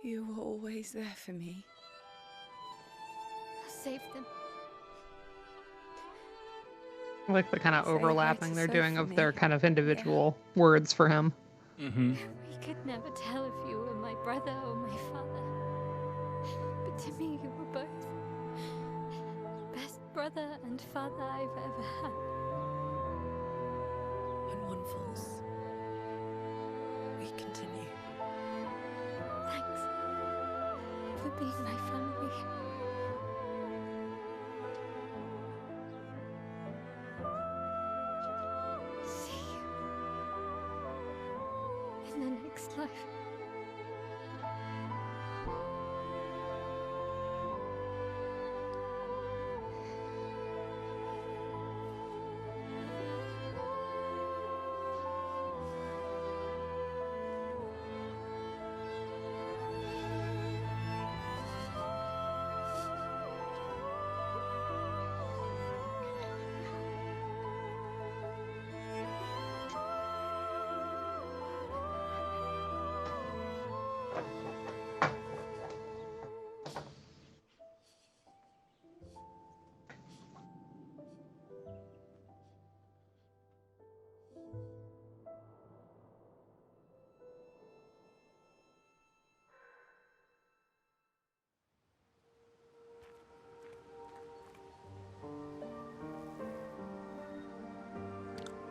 You were always there for me. I'll save them. I like the kind of Say hi overlapping to they're doing of Sophie. their kind of individual words for him. Mm-hmm. We could never tell if you were my brother or my father. But to me, you were both. Best brother and father I've ever had. When one falls, we continue. Thanks for being my family. See you in the next life.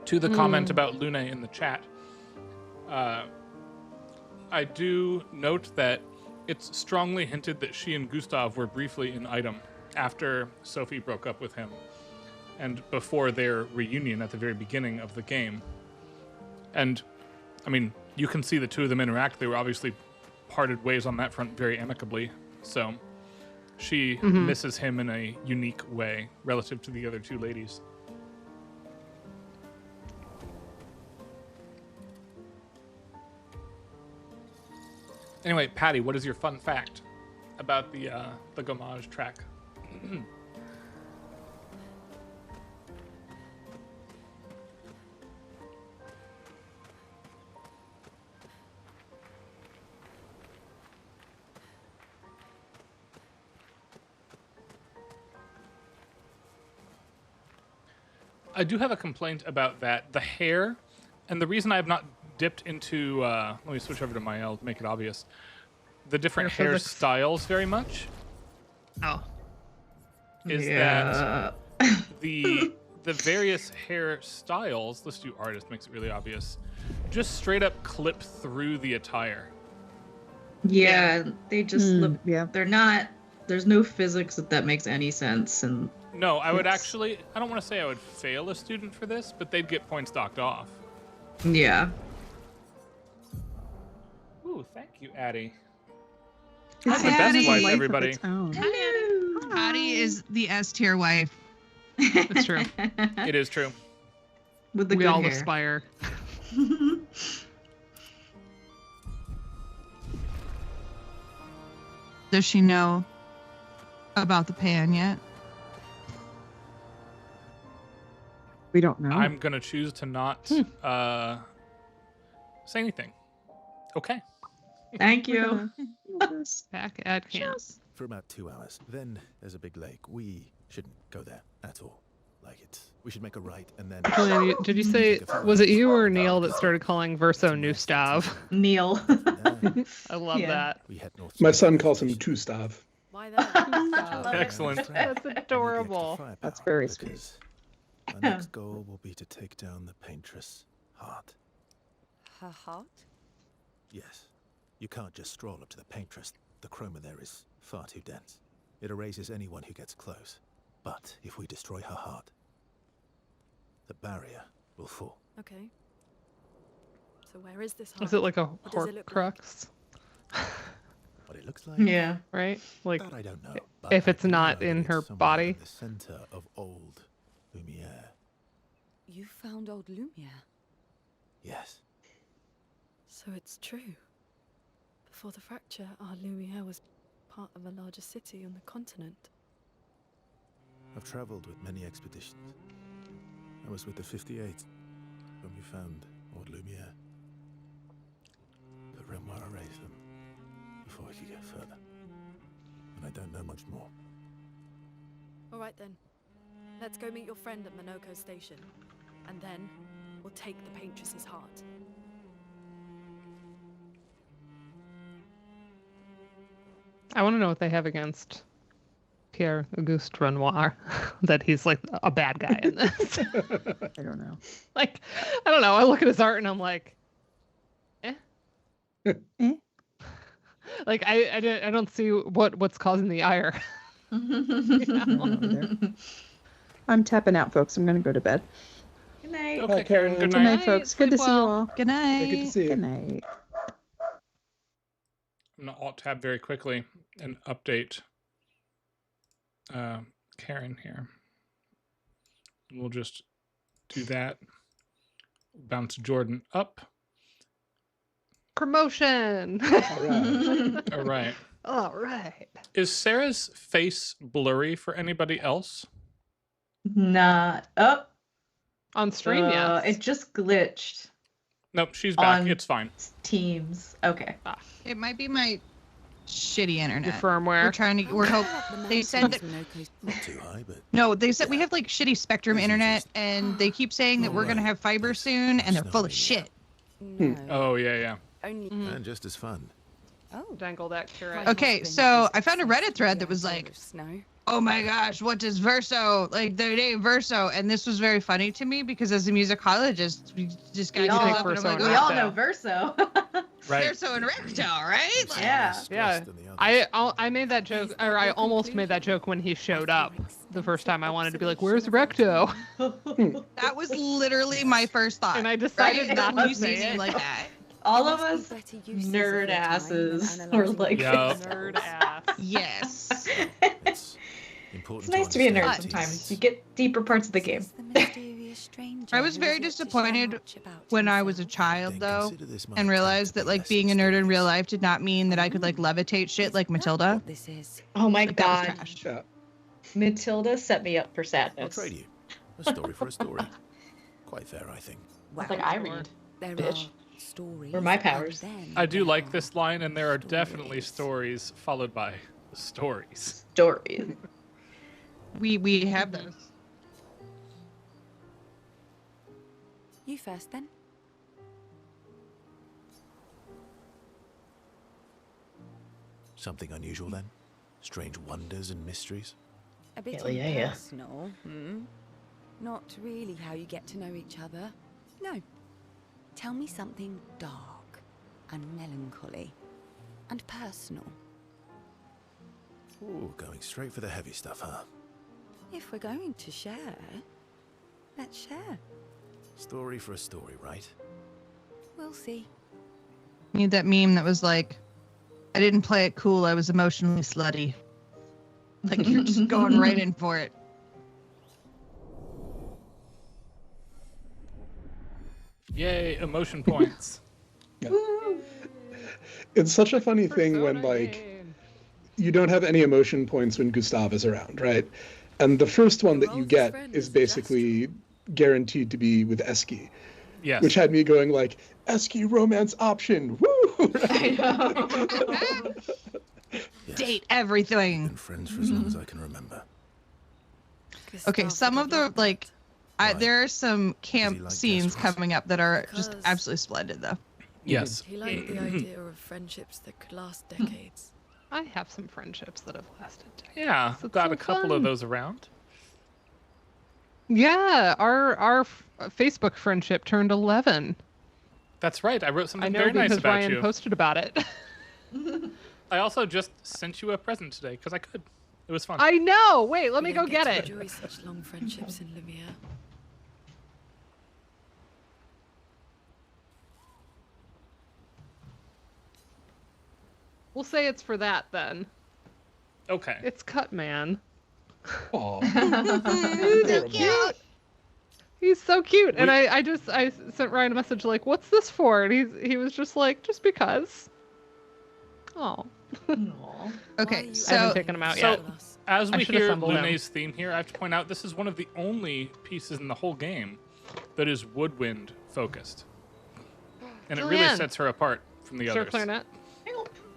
To the comment about Lune in the chat, I do note that it's strongly hinted that she and Gustav were briefly in item after Sophie broke up with him and before their reunion at the very beginning of the game. And, I mean, you can see the two of them interact. They were obviously parted ways on that front very amicably. So she misses him in a unique way relative to the other two ladies. Anyway, Patty, what is your fun fact about the Gommage track? I do have a complaint about that. The hair, and the reason I have not dipped into, let me switch over to my L to make it obvious, the different Hair hair physics. styles very much, Oh. is that the various hair styles, let's do artist, makes it really obvious, just straight up clip through the attire. Yeah, they just look. Yeah. They're not. There's no physics that makes any sense, and No, I would Yes. actually, I don't want to say I would fail a student for this, but they'd get points docked off. yeah. Ooh, thank you, Addie. It's I'm the Hi, best Addie. wife, life of everybody. its own. Patty is the S tier wife. It's true. It is true. With the We good all hair. aspire. Does she know about the pan yet? We don't know. I'm going to choose to not say anything. Okay. Thank you. Back at camp. For about 2 hours. Then there's a big lake. We shouldn't go there at all. We should make a right and then. Julian, did you say, was it you or Neil that started calling Verso Nustav? Neil. I love that. My son calls him Tustav. Why then? Excellent. That's adorable. That's very sweet. Our next goal will be to take down the paintress' heart. Her heart? Yes. You can't just stroll up to the paintress. The chroma there is far too dense. It erases anyone who gets close. But if we destroy her heart, the barrier will fall. Okay. So where is this heart? Is it like a What does it look Horcrux? What it looks like? Yeah. Right? Like, That I don't know. if but it's I do not know in it's her somewhere body. in the center of old Lumiere. You found old Lumiere. Yes. So it's true. Before the fracture, our Lumiere was part of a larger city on the continent. I've traveled with many expeditions. I was with the 58th when we found old Lumiere. But Renoir erased them before we could get further. And I don't know much more. All right then. Let's go meet your friend at Monoko Station. And then we'll take the paintress's heart. I want to know what they have against Pierre Auguste Renoir, that he's like a bad guy in this. I don't know. Like, I don't know. I look at his art and I'm like, eh. Like, I don't see what's causing the ire. You know? I'm tapping out, folks. I'm gonna go to bed. Good night. Okay, Karen. Good Good night. night, folks. Good to see you all. Good night. Good to see you. Good night. I'm going to alt-tab very quickly and update Karen here. We'll just do that. Bounce Jordan up. Promotion. All right. All right. Is Sarah's face blurry for anybody else? Not up. On stream, yes. It just glitched. Nope, she's back. On It's fine. Teams. Okay. It might be my shitty internet. Your firmware. We're trying to. We're hoping. They said that. Not too high, but No, they said we have like shitty Spectrum internet, and they keep saying that we're gonna have fiber soon, and they're full of shit. No. Oh, yeah. Only. and just as fun. Oh. Dangle that carrot. Okay, so I found a Reddit thread that was like, Snow. oh my gosh, what does Verso, like their name Verso, and this was very funny to me because as a musicologist, we just got We to all, pick up and I'm like, Verso we oh, all know Verso. Right. Verso and Recto, right? Like, Yeah. Yeah. I made that joke, or I almost made that joke when he showed up the first time. I wanted to be like, "Where's Recto?" that was literally my first thought. And I decided Right? not When to you say see it. me like that. All of us nerd asses are like. Yeah. Nerd ass. Yes. It's important. It's nice to be a nerd understand sometimes. these. You get deeper parts of the game. I was very disappointed when I was a child, Then though, consider this my and time realized to that be like less being a nerd in real mysterious. life did not mean that I could like levitate shit like Matilda. This is. Oh my Like, that was god. trash. Yeah. Matilda set me up for I'll sadness. trade you. A story for a story. Quite fair, I think. That's like I read. There Bitch. are stories. Or my and powers. then I do there like are this line, and there are definitely stories. stories followed by stories. Stories. We have those. You first, then. Something unusual then? Strange wonders and mysteries? A bit Hell yeah. personal. Not really how you get to know each other. No. Tell me something dark and melancholy and personal. Ooh, going straight for the heavy stuff, huh? If we're going to share, let's share. Story for a story, right? We'll see. Need that meme that was like, I didn't play it cool, I was emotionally slutty. Like you're just going right in for it. Yay, emotion points. It's such a funny thing when like you don't have any emotion points when Gustav is around, right? And the first one that you get is basically guaranteed to be with Eski, Yes. which had me going like, Eski romance option, woo! I know. Yes. Date everything. Been friends for as long as I can remember. Okay, some of the like, there are some camp scenes coming up that are just absolutely splendid, though. Yes. He liked the idea of friendships that could last decades. I have some friendships that have lasted decades. Yeah, It's got so a couple fun. of those around. Yeah, our Facebook friendship turned 11. That's right. I wrote I something know very nice because about Ryan you. posted about it. I also just sent you a present today because I could. It was fun. I know. Wait, let me We go don't get to it. enjoy such long friendships in Livia. We'll say it's for that then. Okay. It's Cut Man. Aw. He's so cute. He's so cute. And I sent Ryan a message like, "What's this for?" And he was just like, "Just because." Oh. Okay, I so haven't taken him out So, yet. as I we should hear assemble him. Lune's theme here, I have to point out this is one of the only pieces in the whole game that is woodwind focused. And it really Julianne. sets her apart from the Is there a others. clarinet?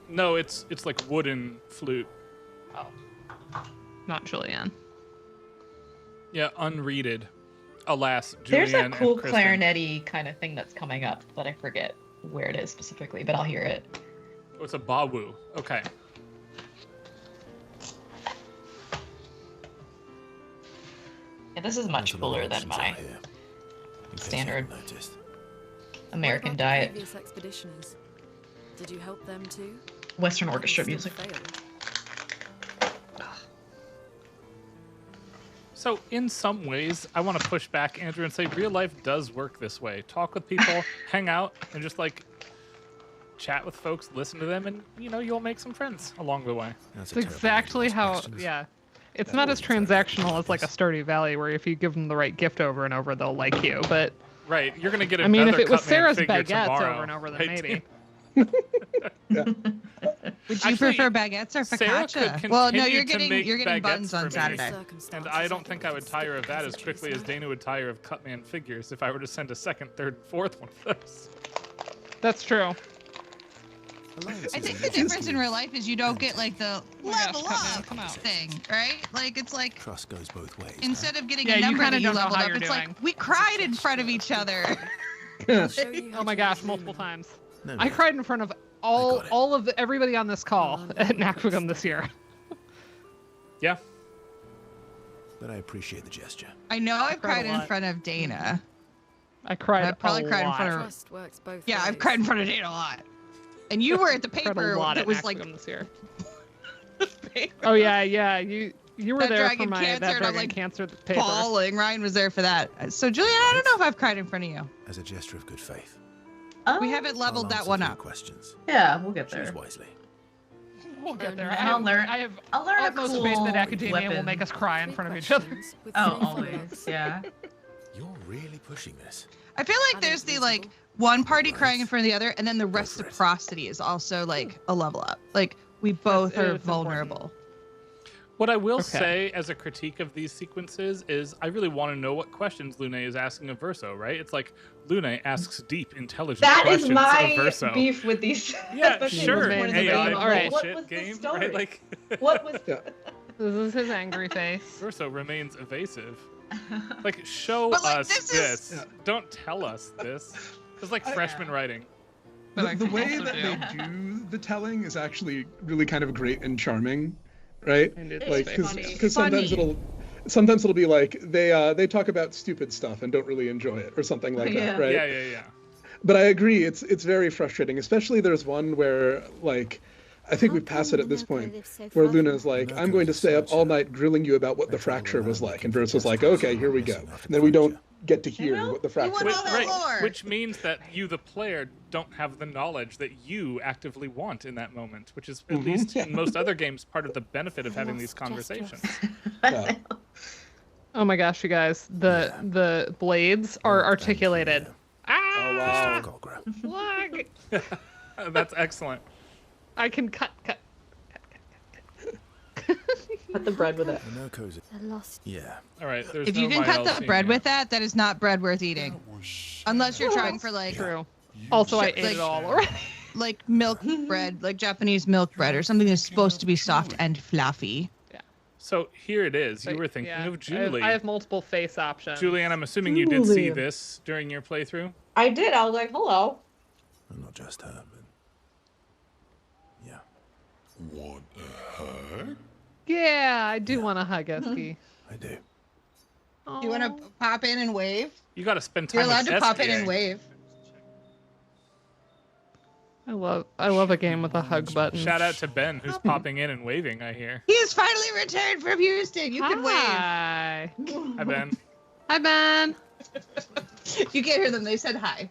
No, it's like wooden flute. Oh. Not Julianne. Yeah, unreeded. Alas, Julianne There's a cool and Kristen. clarinet-y kind of thing that's coming up, but I forget where it is specifically, but I'll hear it. Oh, it's a bawu. Okay. Yeah, this is much cooler than my standard American diet. Previous expeditioners. Did you help them too? Western Did orchestra they music. still fail? So, in some ways, I want to push back, Andrew, and say real life does work this way. Talk with people, hang out, and just like chat with folks, listen to them, and you'll make some friends along the way. It's exactly how, yeah. It's not as transactional as like a Stardew Valley, where if you give them the right gift over and over, they'll like you. But Right, you're gonna get a I mean, if another it was Cutman Sarah's figure baguettes tomorrow, over and over, then right? maybe. would you prefer baguettes or Sarah could focaccia? Well, no, continue you're to make getting baguettes buns for on me, Saturday. And I don't think I would tire of that as quickly as Dana would tire of Cutman figures if I were to send a second, third, fourth one of those. That's true. I think the difference in real life is you don't get like the level Cutman, up come out. thing, right? Like it's like Trust goes both ways. instead of getting Yeah, a you number kinda that you don't know leveled how up, you're it's doing. like we cried in front of each other. Oh my gosh, multiple times. I cried in front of all of everybody on this call at Nakfugum this year. Yeah. But I appreciate the gesture. I know I've cried cried a in lot. front of Dana. I cried I probably a cried lot. in front of. Trust works both Yeah, I've ways. cried in front of Dana a lot. And you were at the Cried a paper lot that at was like Nakfugum this year. Oh yeah, you were That there for dragon my cancer, that and I'm, dragon like, cancer paper. bawling. Ryan was there for that. So Julian, I don't know if I've cried in front of you. As a gesture of good faith. We haven't leveled I'll that answer one your up. questions. Yeah, we'll get Choose there. wisely. We'll get there. And I'll learn- I have I'll learn a utmost cool faith that academia will weapon. make us cry in front of each other. Questions with Oh, three always, follow-ups. yeah. You're really pushing this. I feel like there's the like one party crying in front of the other, and then the reciprocity is also like a level up. Like we both are it's vulnerable. What I will Okay. say as a critique of these sequences is I really want to know what questions Lune is asking of Verso, right? It's like Lune asks deep, intelligent That questions is of my Verso. beef with these. Yeah, especially sure. with one of the AI game. All right. What bullshit was the game, story? right? Like What was? Yeah. This is his angry face. Verso remains evasive. Like, show But, like, us this this. is- Don't tell us this. It's like freshman writing. The way that they do the telling is actually really kind of great and charming, right? And it's Like, funny. because sometimes it'll be like they talk about stupid stuff and don't really enjoy it or something like that, right? Yeah. But I agree, it's very frustrating. Especially there's one where like I think we pass it at this point, where Luna's like, I'm going to stay up all night grilling you about what the fracture was like, and Versa's like, okay, here we go. And then we don't get to hear what the fracture Which, was. right, which means that you, the player, don't have the knowledge that you actively want in that moment, which is, at least in most other games, part of the benefit of having these conversations. Yeah. Oh my gosh, you guys, the blades are articulated. Ah! Look! That's excellent. I can cut. Cut the bread with it. No cozy. The lost. Yeah. All right, there's If no you can cut Miles the bread here. with that, that is not bread worth eating. Unless you're trying for like True. Also, I ate like- it all already. like milk bread, like Japanese milk bread or something that's supposed to be soft and fluffy. So here it is. You were thinking of Julie. I have multiple face options. Julianne, I'm assuming you did see this during your playthrough? I did. I was like, hello. And not just her, but... Yeah. Want a hug? Yeah, I do want to hug Esky. I do. Do you want to pop in and wave? You got to spend time You're allowed with to pop in SKA. and wave. I love a game with a hug button. Shout out to Ben, who's popping in and waving, I hear. He has finally returned from Houston. You can wave. Hi. Hi, Ben. Hi, Ben. You can't hear them. They said hi.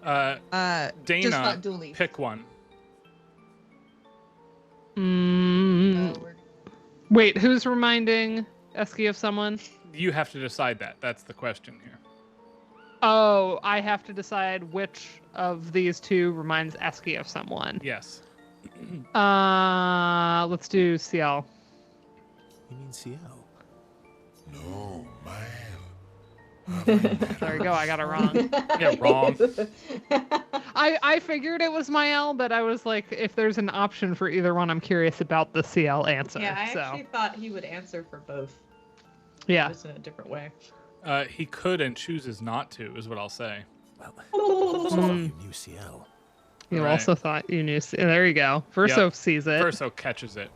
Just Dana, not Dooley. pick one. Wait, who's reminding Esky of someone? You have to decide that. That's the question here. Oh, I have to decide which of these two reminds Esky of someone. Yes. Let's do CL. You mean CL? No, man. There you go, I got it wrong. Yeah, wrong. I figured it was Mael, but I was like, if there's an option for either one, I'm curious about the CL answer. Yeah, I so. actually thought he would answer for both. Yeah. Just in a different way. He could and chooses not to, is what I'll say. Well, you knew CL. You Right. also thought you knew. There you go. Verso Yep. sees it. Verso catches it.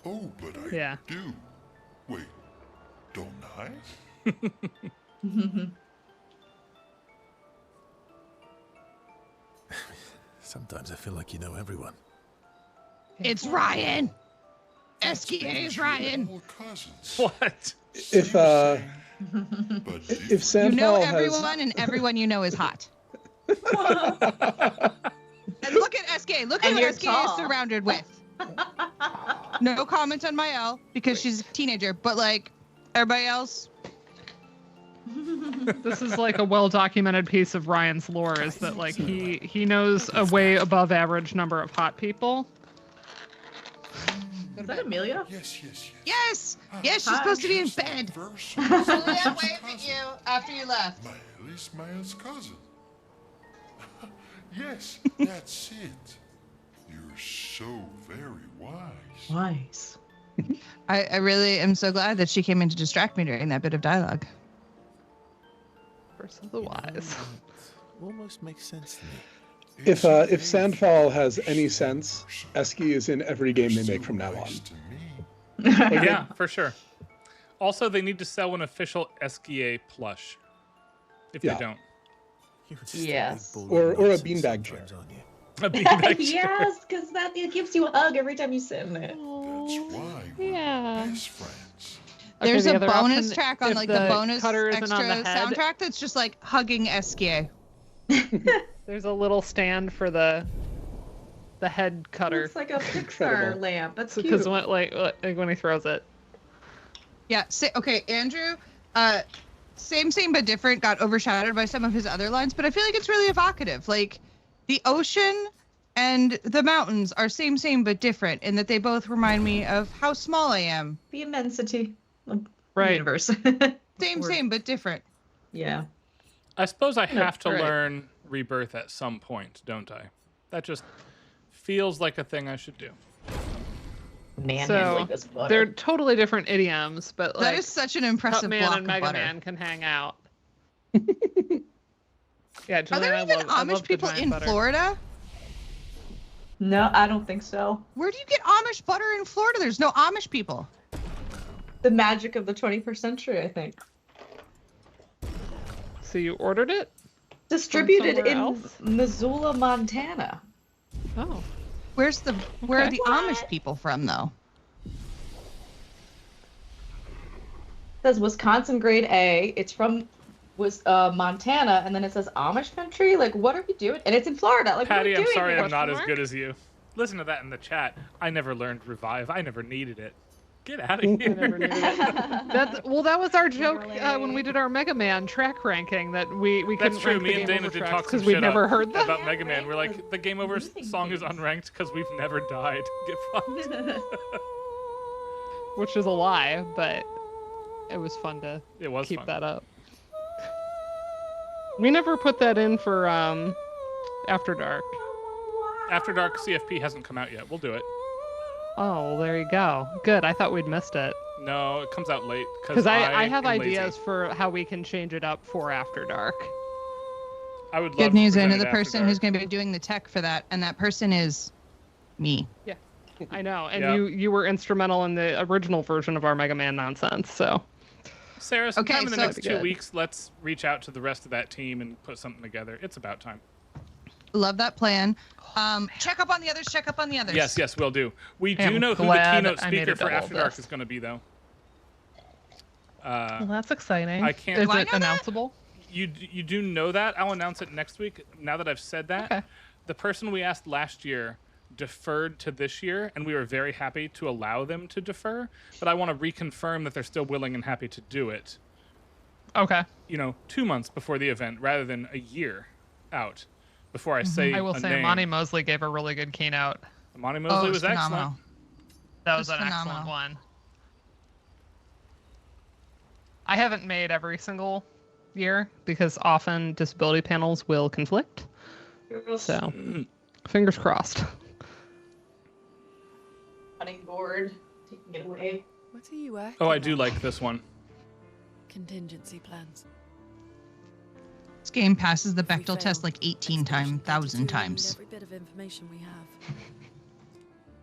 Oh, but I Yeah. do. Wait, don't I? Sometimes I feel like you know everyone. It's Ryan. SKA's Ryan. We're cousins. What? If But if You Sandfall know has everyone, and everyone you know is hot. And look at SK. Look at And what you're SK is tall. surrounded with. No comment on Mael because she's a teenager, but like everybody else. This is like a well-documented piece of Ryan's lore, is that like he knows a way above average number of hot people. Is that Amelia? yes, yes, yes. Yes, yes, she's Hi. supposed to be in bed. Verso. Julia waved at you after you left. At least Maya's cousin. Yes, that's it. You're so very wise. Wise. I really am so glad that she came in to distract me during that bit of dialogue. Versus the wise. Almost makes sense to me. if Sandfall has any sense, Esky is in every game they make from now on. Yeah, for sure. Also, they need to sell an official SKA plush. If Yeah. they don't. You're just a Yes. big ball of Or a nonsense beanbag chair. sometimes, aren't you? A beanbag chair. Yes, because it gives you a hug every time you sit in it. That's why we're Yeah. best friends. Okay, There's the a other bonus option, track on if like the bonus cutter isn't extra on the head, soundtrack that's just like hugging SKA. There's a little stand for the head cutter. It's like a Pixar Incredible. lamp. That's cute. Because when he throws it. Yeah. Okay, Andrew. Same but different got overshadowed by some of his other lines, but I feel like it's really evocative. Like the ocean and the mountains are same but different in that they both remind me of how small I am. The immensity of the Right. universe. Same but different. Yeah. I suppose I have to right. learn Rebirth at some point, don't I? That just feels like a thing I should do. Manhandling So this butter. they're totally different idioms, but That like is such an impressive Cutman block and of Mega butter. Man can hang out. Yeah, Are Julian, there I even love- I love Amish the people giant in butter. Florida? No, I don't think so. Where do you get Amish butter in Florida? There's no Amish people. The magic of the 21st century, I think. So you ordered it? Distributed somewhere in else? Missoula, Montana. Oh. Where are Okay. the Amish people from though? says Wisconsin grade A. It's from Montana, and then it says Amish country. Like, what are we doing? And it's in Florida. Like, Patty, what are we I'm doing sorry here? I'm not as good as you. Listen to that in the chat. I never learned Revive. I never needed it. Get out of I here. never knew that. That was our joke when we did our Mega Man track ranking, that we couldn't That's true. rank Me the and Game Dana Over did tracks talk some because we'd shit never up heard that. about Mega Man. We're like, the Game Over song is unranked because we've never died. Get fucked. Which is a lie, but it was fun to keep fun. that up. We never put that in for After Dark. After Dark CFP hasn't come out yet. We'll do it. Oh, well, there you go. Good. I thought we'd missed it. No, it comes out late. Because I have am ideas lazy. for how we can change it up for After Dark. I would love Good to news, I present know it the after person dark. who's going to be doing the tech for that, and that person is me. Yeah, I know. And Yep. you were instrumental in the original version of our Mega Man nonsense, so. Sarah, sometime in the next 2 good. weeks, let's reach out to the rest of that team and put something together. It's about time. Love that plan. Check up on the others. Check up on the others. Yes, we'll do. We do I'm know who the glad keynote I made speaker a for double After Dark this. is going to be, though. Well, that's exciting. I can't. Is Do I it know that? announceable? You do know that. I'll announce it next week. Now that I've said that, Okay. the person we asked last year deferred to this year, and we were very happy to allow them to defer. But I want to reconfirm that they're still willing and happy to do it. Okay. 2 months before the event, rather than a year out before I say I will a say name. Monty Mosley gave a really good keynote. Monty Oh, Mosley it was phenomenal. excellent. That was Just an phenomenal. excellent one. I haven't made every single year because often disability panels will conflict. So, fingers crossed. Cutting board, taking it away. What are you working Oh, I do on? like this one. Contingency plans. This game passes the If we Bechtel test fail, like 18 Expedition 32 will times. need every bit of information we have.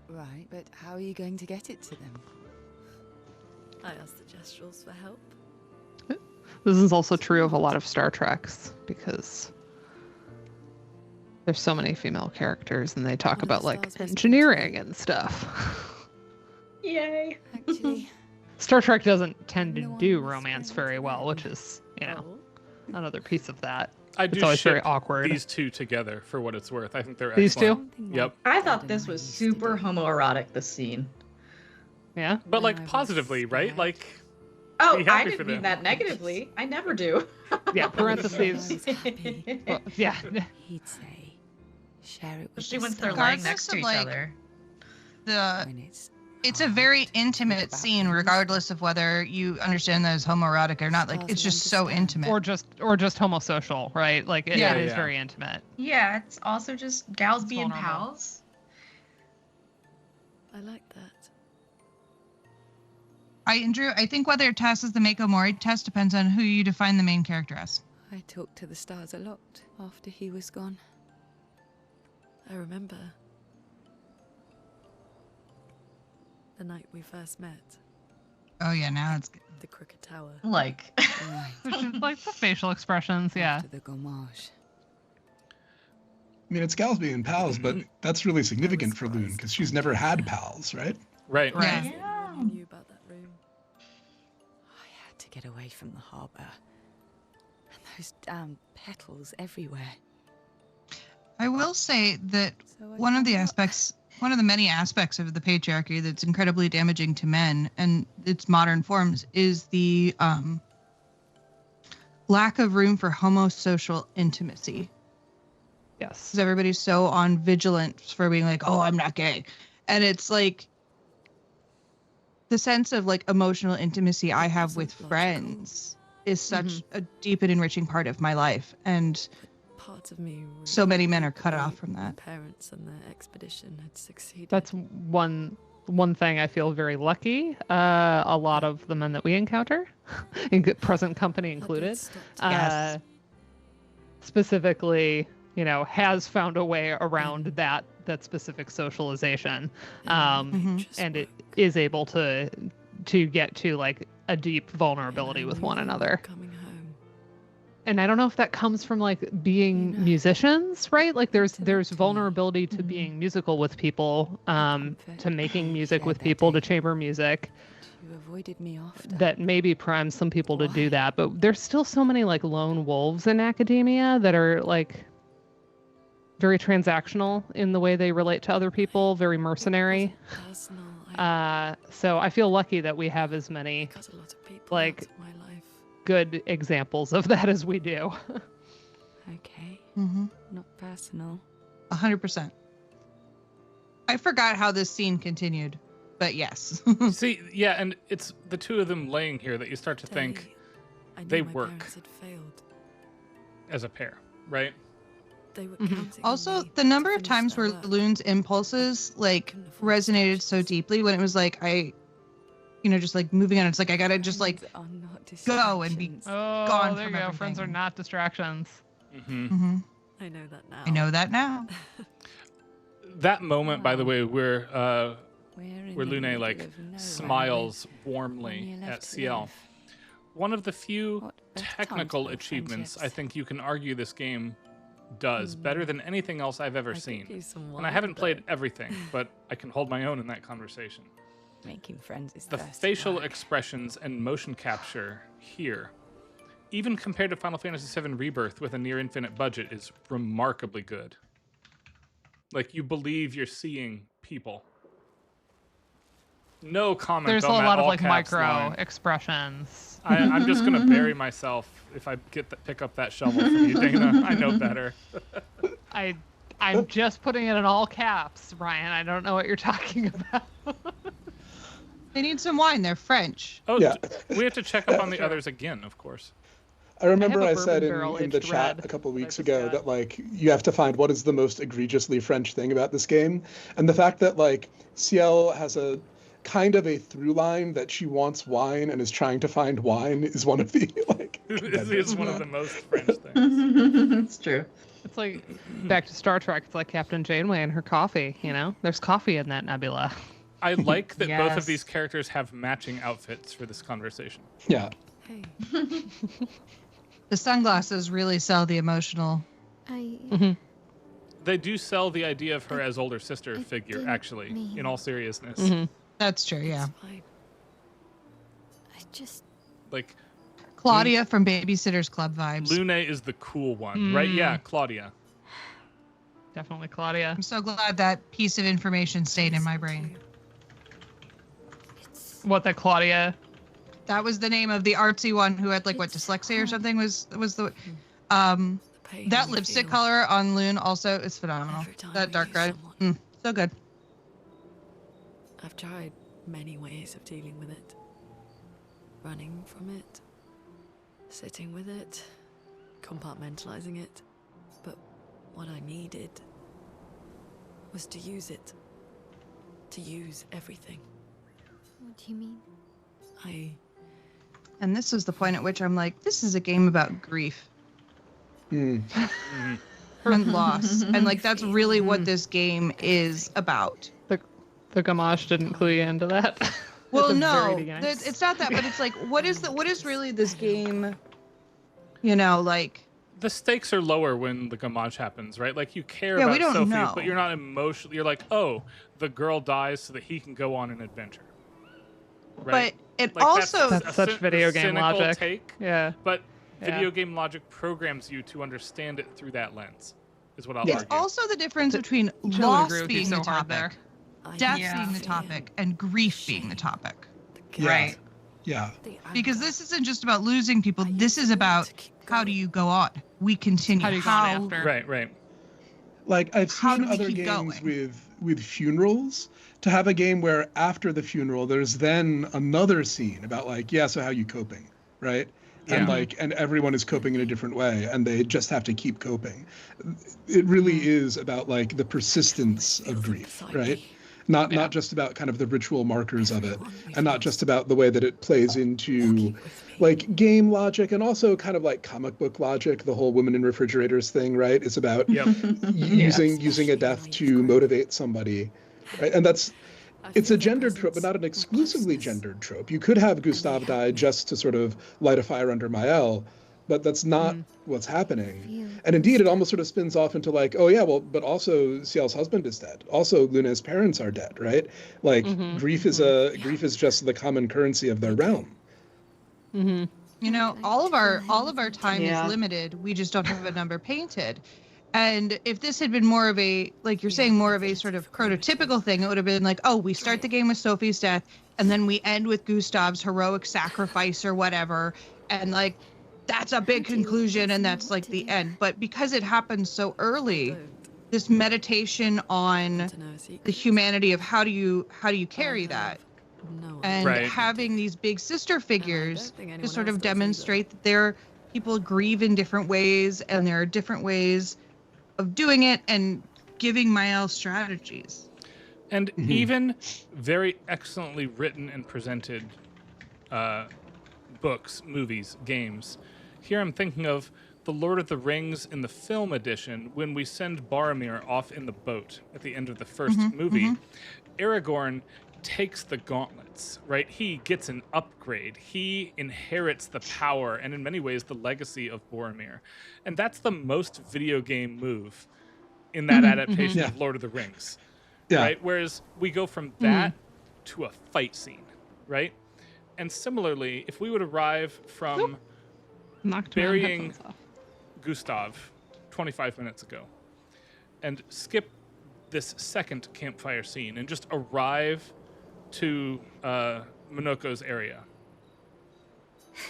Right, but how are you going to get it to them? I asked the Gestrels for help. This is also true of a lot of Star Treks because there's so many female characters and they talk One of about the like stars was engineering and stuff. Yay. Actually, Star Trek doesn't tend to No one do was romance going very to well, them. which is, Oh. another piece of that. I do It's always very ship awkward. these two together for what it's worth. I think they're These two? excellent. something Yep. my I thought dad this and I was used to super do. homoerotic, this scene. Yeah. But When I like was positively, right? scared. Like Oh, Be I happy for didn't mean them. that negatively. I never do. Yeah, I parentheses. was happy. Well, yeah. He'd say, share it with Especially the once they're stars lying Regardless next to of, each like, other. The when it's It's a very hard to intimate talk about scene, things. regardless of whether you understand that as homoerotic or not. Like, Stars it's will just so understand. intimate. or just homosocial, right? Like it Yeah. is Yeah. very intimate. Yeah, it's also just gals It's being vulnerable. pals. I like that. Andrew, I think whether it passes the Mako Mori test depends on who you define the main character as. I talked to the stars a lot after he was gone. I remember. The night we first met. Oh yeah, now it's The Crooked Tower. Like, Right. Which is like the facial expressions, yeah. After the gommage. I mean, it's gals being pals, but that's really significant for Loon because she's never had pals, right? right. Right. yeah. You knew about that room. I had to get away from the harbour. And those damn petals everywhere. I will say that So I one of the gave up. aspects, one of the many aspects of the patriarchy that's incredibly damaging to men and its modern forms is the lack of room for homosocial intimacy. Yes. Because everybody's so on vigilance for being like, oh, I'm not gay. And it's like the sense of like emotional intimacy I have with Logical. friends is such a deep and enriching part of my life. And Parts of me. Really so many men are cut believed off from my that. parents and their expedition had succeeded. That's one thing I feel very lucky. A lot of the men that we encounter, present company Had they included, stopped Yes. specifically, has found a way around that specific socialization, dangerous and it work. is able to get to like a deep vulnerability And I with knew one they were another. Coming home. And I don't know if that comes from like being You know, musicians, right? Like there's to that to me. vulnerability to being musical with people, to making music with people, to chamber music, You avoided me after. that maybe primes some people to do Why? that. But there's still so many like lone wolves in academia that are like very transactional in the way they relate to other people, very mercenary. Wasn't personal. So I feel lucky that we have as many Cut a lot of people like- out of my life. good examples of that as we do. Okay, Mm-hmm. not personal. 100%. I forgot how this scene continued, but yes. See, yeah, and it's the two of them laying here that you start to think I knew they my work. parents had failed. as a pair, right? They were counting on Also, me the number to of finish times their where work. Loon's impulses like resonated so deeply when it was like just like moving on. It's like I gotta just like Friends are not go and be distractions. Oh, gone there from you go. everything. Friends are not distractions. Mm-hmm. I know that now. I know that now. That moment, by the way, where We're in where the Lune middle like of nowhere smiles with warmly one year at left to CL. live. One of the few What better time to technical build achievements I friendships? think you can argue this game does better than anything else I've ever I could seen. use some And I wine, haven't played though. everything, but I can hold my own in that conversation. Making friends is The thirsty facial work. expressions and motion capture here, even compared to Final Fantasy VII Rebirth with a near infinite budget, is remarkably good. Like, you believe you're seeing people. No comment There's a on that lot of all like caps micro line. expressions. I'm just gonna bury myself if I pick up that shovel from you, Dana. I know better. I'm just putting it in all caps, Ryan. I don't know what you're talking about. They need some wine. They're French. Oh, Yeah. We have to check up on the others again, of course. I remember I have I a said bourbon in the barrel-aged chat red a couple that I weeks just ago got. that like you have to find what is the most egregiously French thing about this game, and the fact that like Ciel has a kind of a through line that she wants wine and is trying to find wine is one of the like. It's one of the most French things. It's true. It's like back to Star Trek. It's like Captain Janeway and her coffee. You know, there's coffee in that nebula. I like that both of Yes. these characters have matching outfits for this conversation. Yeah. Hey, The sunglasses really sell the emotional. They do sell the idea of her as older sister figure, didn't actually, in mean- all seriousness. That's true, yeah. it's fine. I just Like, Claudia from Babysitter's Club vibes. Lune is the cool one, right? Yeah, Claudia. Definitely Claudia. I'm so glad that piece of information stayed in my brain. What, that Claudia? That was the name of the artsy one who had like what dyslexia or something was the Pain that you lipstick feel color on Loon also is phenomenal. every time That you dark lose red. someone. So good. I've tried many ways of dealing with it. Running from it, sitting with it, compartmentalizing it. But what I needed was to use it. To use everything. What do you mean? And this is the point at which I'm like, this is a game about grief and loss. And like that's really what this game is about. The Gamache didn't clue you into that. Well, At the no, very beginning. it's not that, but it's like, what is really this game? You know, like The stakes are lower when the Gamache happens, right? Like, you care Yeah, we about don't Sophie, know. but you're not emotional. You're like, oh, the girl dies so that he can go on an adventure. Right? but it Like, also That's such video game cynical logic. Take, Yeah. but Yeah. video game logic programs you to understand it through that lens, is what I'll Yeah. argue. also the difference between Totally loss agree with you being the so hard there. topic, death Yeah. being the topic, and grief being the topic. Right. Yeah. Because this isn't just about losing people. This is about how do you go on? We continue. How do you go on after? Right, right. Like I've How seen do we other keep games going? with funerals to have a game where after the funeral there's then another scene about like, yeah, so how you coping, right? And Yeah. like and everyone is coping in a different way and they just have to keep coping. It really is about like the persistence of grief, right? Not just about kind of the ritual markers of it, and not just about the way that it plays into like game logic and also kind of like comic book logic. The whole women in refrigerators thing, right? It's about using a death to motivate somebody, right? And it's a gendered trope, but not an exclusively gendered trope. You could have Gustav die just to sort of light a fire under Mael, but that's not what's happening. And indeed, it almost sort of spins off into like, oh yeah, well, but also Ciel's husband is dead. Also, Luna's parents are dead, right? Like grief is just the common currency of their realm. You know, all of our time Yeah. is limited. We just don't have a number painted. And if this had been more of a, like you're saying, more of a sort of prototypical thing, it would have been like, oh, we start the game with Sophie's death, and then we end with Gustav's heroic sacrifice or whatever, and like that's a big conclusion, and that's like the end. But because it happens so early, this meditation on the humanity of how do you carry that, and Right. having these big sister figures think to anyone sort else of does either. demonstrate that people grieve in different ways, and there are different ways doing it and giving Mael strategies. And even very excellently written and presented books, movies, games. Here I'm thinking of The Lord of the Rings in the film edition, when we send Boromir off in the boat at the end of the first movie. Aragorn takes the gauntlets, right? He gets an upgrade. He inherits the power and in many ways the legacy of Boromir. And that's the most video game move in that adaptation of Lord of the Rings. Right? Whereas we go from that to a fight scene, right? And similarly, if we would arrive from burying Gustav 25 minutes ago and skip this second campfire scene and just arrive to Minoko's area,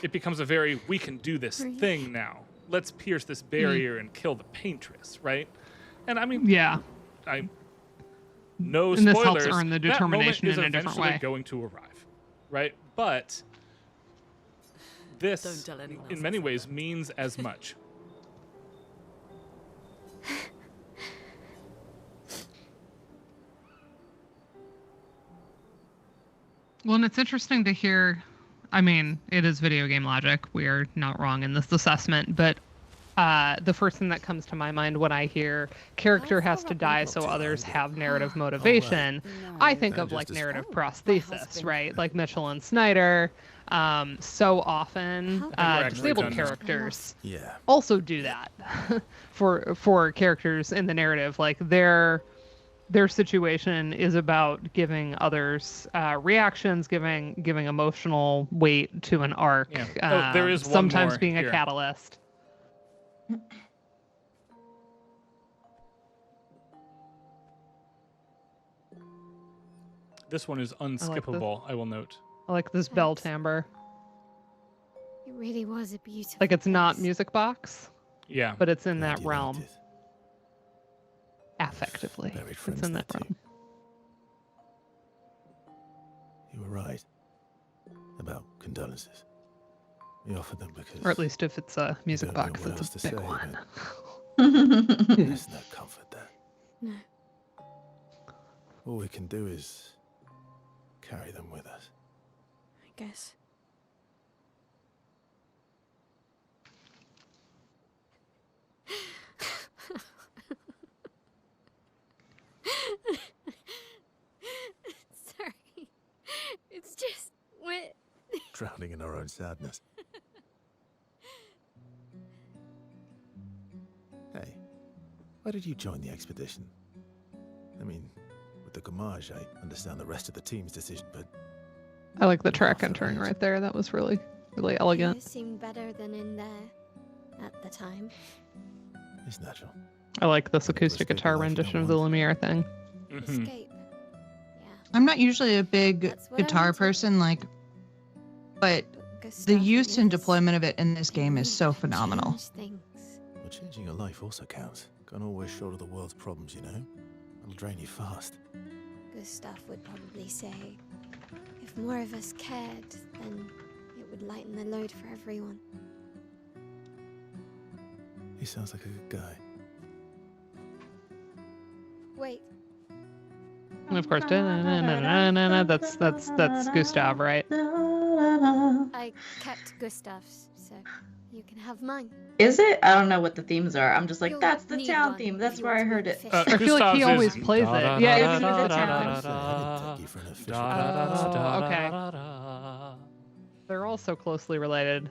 it becomes a very, we can do this thing now. Let's pierce this barrier and kill the paintress, right? And I mean, no and spoilers. this helps earn the determination that moment in a is different eventually way. going to arrive, right? But this, in many ways, means as much. Well, and it's interesting to hear. I mean, it is video game logic. We are not wrong in this assessment, but the first thing that comes to my mind when I hear character has to die so others have narrative motivation, I think of like narrative prosthesis, right? Like Mitchell and Snyder. So often, disabled characters also do that for characters in the narrative. Like their situation is about giving others reactions, giving emotional weight to an arc. There is one sometimes more being here. a catalyst. This one is unskippable, I will note. I like this bell timbre. It really was a beautiful. Like it's not place. music box. Yeah. But it's in that realm. Affectively. It's in that realm. You were right about condolences. We offered them because... Or at least if it's a music we don't know box, what it's else a to big say, one. but There's no comfort there. No. All we can do is carry them with us. I guess. Sorry. It's just wet. Drowning in our own sadness. Hey, why did you join the expedition? I mean, with the Gamage, I understand the rest of the team's decision, but... I like the track entering right there. That was really, really elegant. It seemed better than in there at the time. It's natural. I like this acoustic guitar rendition of the Lumiere thing. Escape. I'm not usually a big what I guitar wanted. person, but the use and deployment of it in this game is so phenomenal. Well, changing your life also counts. Can't always shoulder the world's problems, you know? It'll drain you fast. Gustav would probably say, if more of us cared, then it would lighten the load for everyone. He sounds like a good guy. Wait, And of course, that's Gustav, right? I kept Gustav's, so you can have mine. Is it? I don't know what the themes are. I'm just like, You'll that's the need town one theme. if That's you where I want to heard be it. efficient. I feel like he always plays it. Yeah, Maybe the town. Oh, okay. They're all so closely related.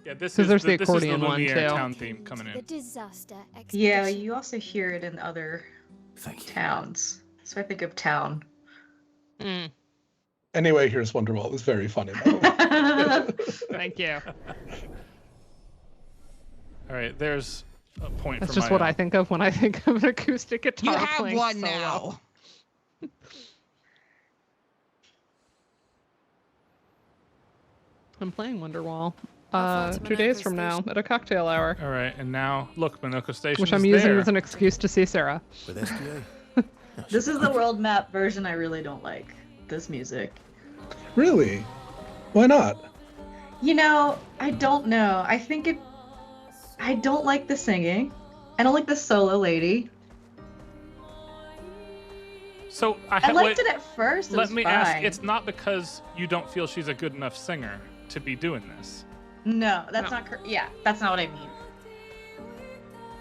Yeah, this 'Cause is there's the, the this is the accordion one, Lumiere too. town theme coming The in. disaster expedition. Yeah, you also hear it in other towns. So I think of town. Anyway, here's Wonderwall. It's very funny, though. Thank you. All right, there's a point That's for just what Mael. I think of when I think of an acoustic guitar You have playing one solo. now. I'm playing Wonderwall. far to 2 days Minoko from now at a cocktail hour, All right, and now, look, Minoko Station which is I'm using there. as an excuse to see Sarah. With SDA? This is the world map version I really don't like. This music. Really? Why not? You know, I don't know. I don't like the singing. I don't like the solo lady. So I liked it at first. Let me ask, fine. it's not because you don't feel she's a good enough singer to be doing this. No, that's not. Yeah, that's not what I mean.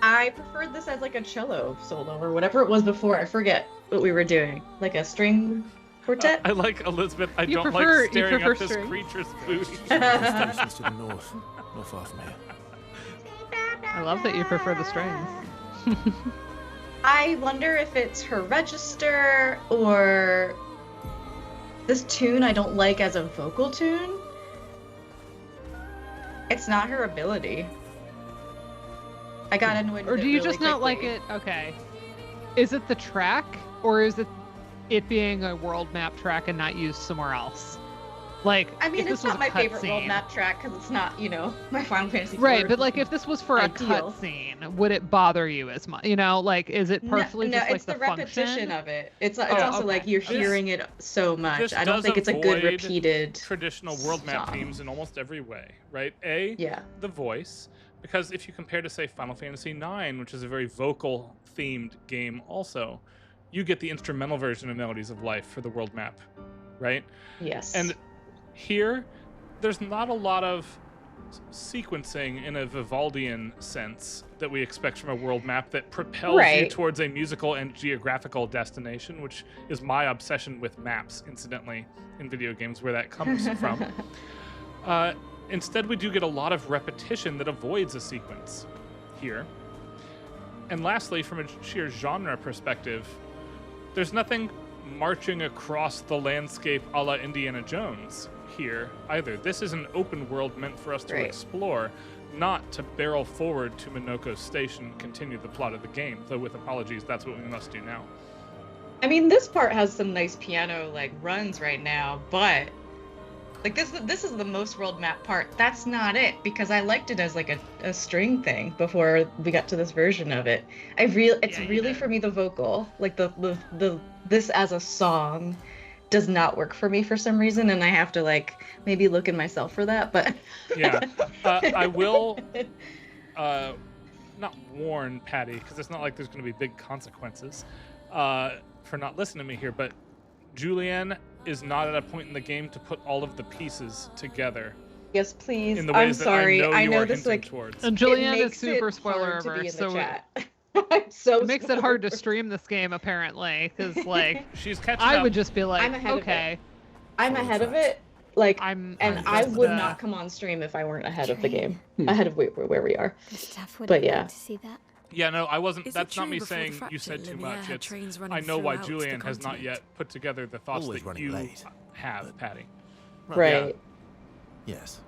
I preferred this as like a cello solo or whatever it was before. I forget what we were doing, like a string quartet. I like Elizabeth. I You don't prefer- like staring you prefer at this strings? creature's booty. Stations to the north, not far from here. I love that you prefer the strings. I wonder if it's her register or this tune I don't like as a vocal tune. It's not her ability. I got annoyed with Or it do you really just not like quickly. it? Okay. Is it the track, or is it being a world map track and not used somewhere else? Like, I mean, if this it's was not a my favorite cutscene- world map track because it's not, my Final Fantasy. Right, IV but like if this was for a ideal. cutscene, would it bother you as much? Like, is it partially no, just like it's the repetition function? of it. It's also like you're hearing it so much. This I don't does think it's a good avoid repeated traditional world map song. themes in almost every way, right? The voice, because if you compare to say Final Fantasy IX, which is a very vocal themed game also, you get the instrumental version of Melodies of Life for the world map, right? Yes. And here, there's not a lot of sequencing in a Vivaldian sense that we expect from a world map that propels you towards a musical and geographical destination, which is my obsession with maps, incidentally, in video games, where that comes from. Instead, we do get a lot of repetition that avoids a sequence here. And lastly, from a sheer genre perspective, there's nothing marching across the landscape a la Indiana Jones here either. This is an open world meant for us to explore, not to barrel forward to Minoko's station and continue the plot of the game, though with apologies, that's what we must do now. I mean, this part has some nice piano runs right now, but this is the most world map part. That's not it, because I liked it as a string thing before we got to this version of it. It's really for me the vocal, the this as a song does not work for me for some reason, and I have to maybe look in myself for that. But yeah, I will not warn Patty, because it's not like there's going to be big consequences for not listening to me here, but Julianne is not at a point in the game to put all of the pieces together. Yes, please. In the ways I'm sorry. that I know you are this hinting towards. And Julianne is makes super it spoiler hard to over, be in the so chat. I'm so it makes it hard to stream this game apparently, because she's catching I up. would just be like, I'm ahead of okay, it. I'm ahead of it. I'm I just, would not come on stream if I weren't ahead of the game, ahead of where we are. Gustav would But have yeah. liked to see that. Yeah, no, I wasn't. Is it That's not true me before the saying you fracture, said too Lumiere much. had It's trains running I know why throughout the Julianne has not continent? yet put together the thoughts Always that running you late, have, Patty. Right. Yes.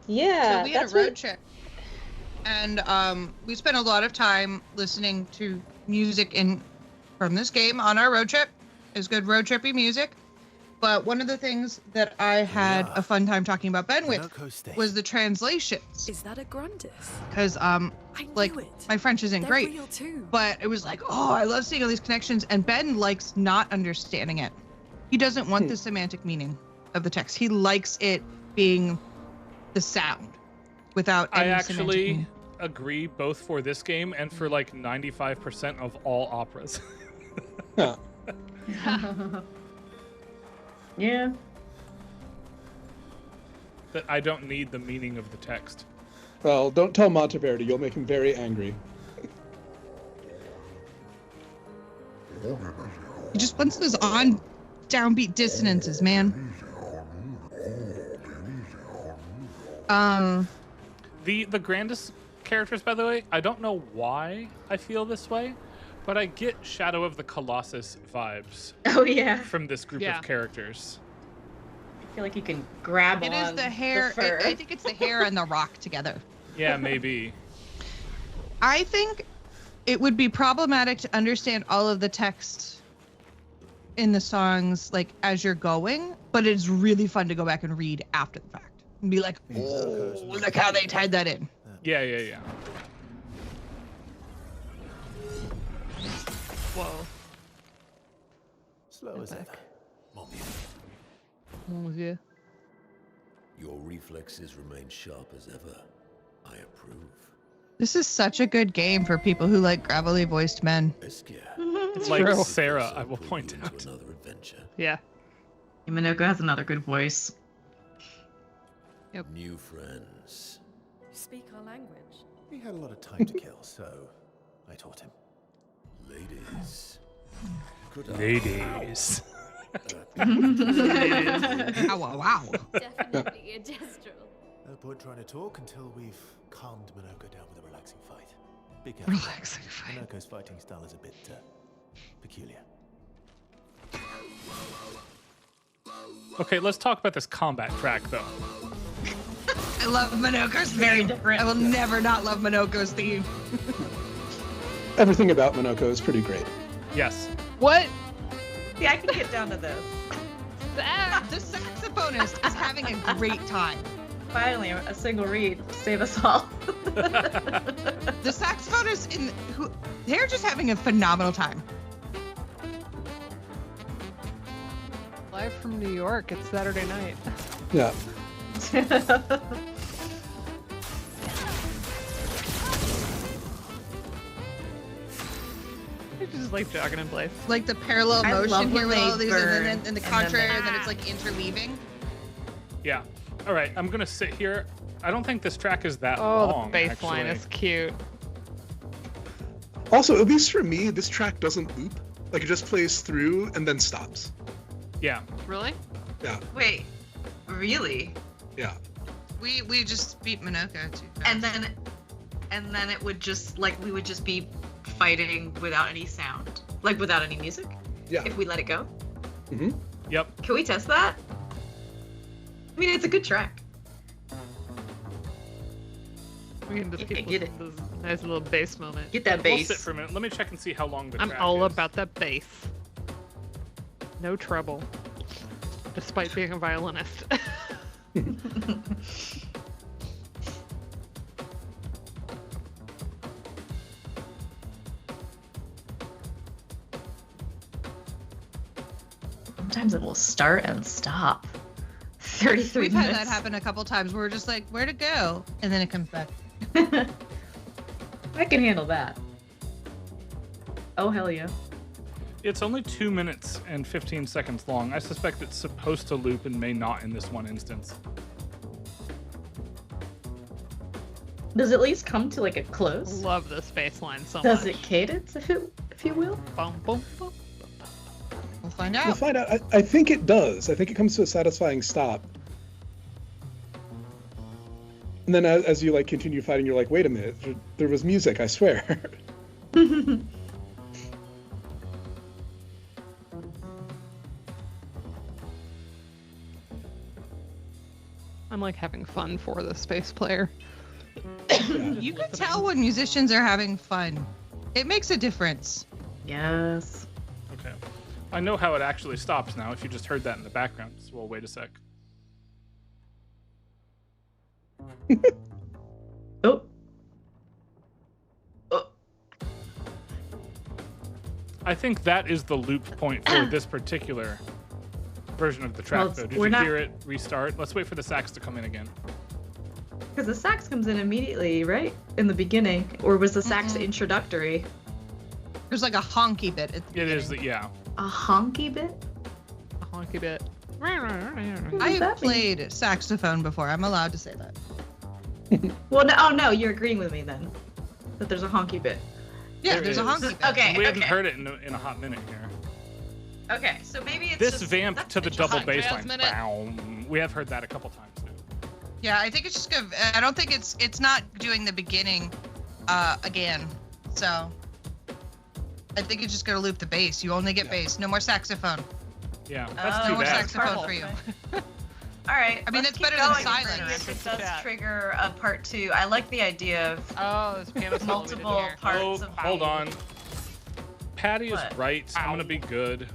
Yeah. So we had a that's road what- trip, and we spent a lot of time listening to music from this game on our road trip. It's good road trippy music. But one of the things that I had a fun time talking about Ben with was the translations. Is that a Grandis? Because my French isn't They're great, real too. but it was I love seeing all these connections, and Ben likes not understanding it. He doesn't want the semantic meaning of the text. He likes it being the sound without any I semantic actually meaning. agree, both for this game and for 95% of all operas. Yeah. That I don't need the meaning of the text. Well, don't tell Monteverdi. You'll make him very angry. He just wants those on downbeat dissonances, man. The grandest characters, by the way, I don't know why I feel this way, but I get Shadow of the Colossus vibes. Oh yeah. From this group of characters. I feel like you can grab It on is the hair. fur. I think it's the hair and the rock together. Yeah, maybe. I think it would be problematic to understand all of the text in the songs as you're going, but it's really fun to go back and read after the fact and be like, oh, look how they tied that in. Yeah. whoa. Slow as ever. Mon Dieu. Your reflexes remain sharp as ever. I approve. This is such a good game for people who like gravelly voiced men. It's Like true. Sarah, I will point out. Yeah. Minoko has another good voice. New friends. Speak our language. He had a lot of time to kill, so I taught him. Ladies. Good Ladies. Wow. Definitely a gestural. No point trying to talk until we've calmed Minoko down with a relaxing fight. Be careful. Relaxing fight. Minoko's fighting style is a bit peculiar. Okay, let's talk about this combat track, though. I love Minoko's Very theme. different. I will never not love Minoko's theme. Everything about Minoko is pretty great. Yes. What? Yeah, I can get down to this. The saxophonist is having a great time. Finally, a single read. Save us all. The saxophonist they're just having a phenomenal time. Live from New York. It's Saturday night. Yeah. It's just like jogging in place. Like the parallel I motion love here when with all they these, burn, and then the and then contrary, they- and then it's like interweaving. Yeah. All right, I'm gonna sit here. I don't think this track is that Oh, long. the bass line actually. is cute. Also, at least for me, this track doesn't loop. Like it just plays through and then stops. Yeah. Really? Yeah. Wait, really? Yeah. We just beat Minoko too. And then it would just like we would just be fighting without any sound, like without any music. Yeah. If we let it go. Mm-hmm. Yep. Can we test that? I mean, it's a good track. We can just Yeah, keep get listening to this nice little bass moment. Get that We'll bass. sit for a minute. Let me check and see how long the I'm track all is. about that bass. No trouble. Despite being a violinist. Sometimes it will start and stop. 33 We've minutes. had that happen a couple times where we're just like, where'd it go? And then it comes back. I can handle that. Oh, hell yeah. It's only 2 minutes and 15 seconds long. I suspect it's supposed to loop and may not in this one instance. Does it at least come to like a close? Love this bass line so Does much. it cadence, if you will? Boom, boom, boom. We'll find We'll out. find out. I think it does. I think it comes to a satisfying stop. And then as you like continue fighting, you're like, wait a minute, there was music, I swear. I'm like having fun for the space player. You can tell when musicians are having fun. It makes a difference. Yes. Okay. I know how it actually stops now. If you just heard that in the background. So, well, wait a sec. Oh. I think that is the loop point for this particular version of the track, Well, though. Did we're you not- hear it restart? Let's wait for the sax to come in again. Because the sax comes in immediately, right? In the beginning. Or was the sax introductory? There's like a honky bit. It is the, yeah. A honky bit? A honky bit. I have played saxophone before. I'm allowed to say that. Well, no, oh no, you're agreeing with me then. That there's a honky bit. Yeah, There there's a is. honky bit. Okay, We haven't okay. heard it in a hot minute here. Okay, so maybe it's This just, vamp that's to the double interesting. bass line. minute. Bow. We have heard that a couple times too. Yeah, I think it's just gonna. I don't think it's not doing the beginning, again. So. I think it's just gonna loop the bass. You only get bass. No more saxophone. Yeah, that's No too more bad. saxophone for you. All right. I mean, let's it's keep better than going silence. and see if it does trigger a part 2. I like the idea of Oh, this piano solo we did multiple here. parts Oh, of hold on. Patty is What? right. I'm gonna be good.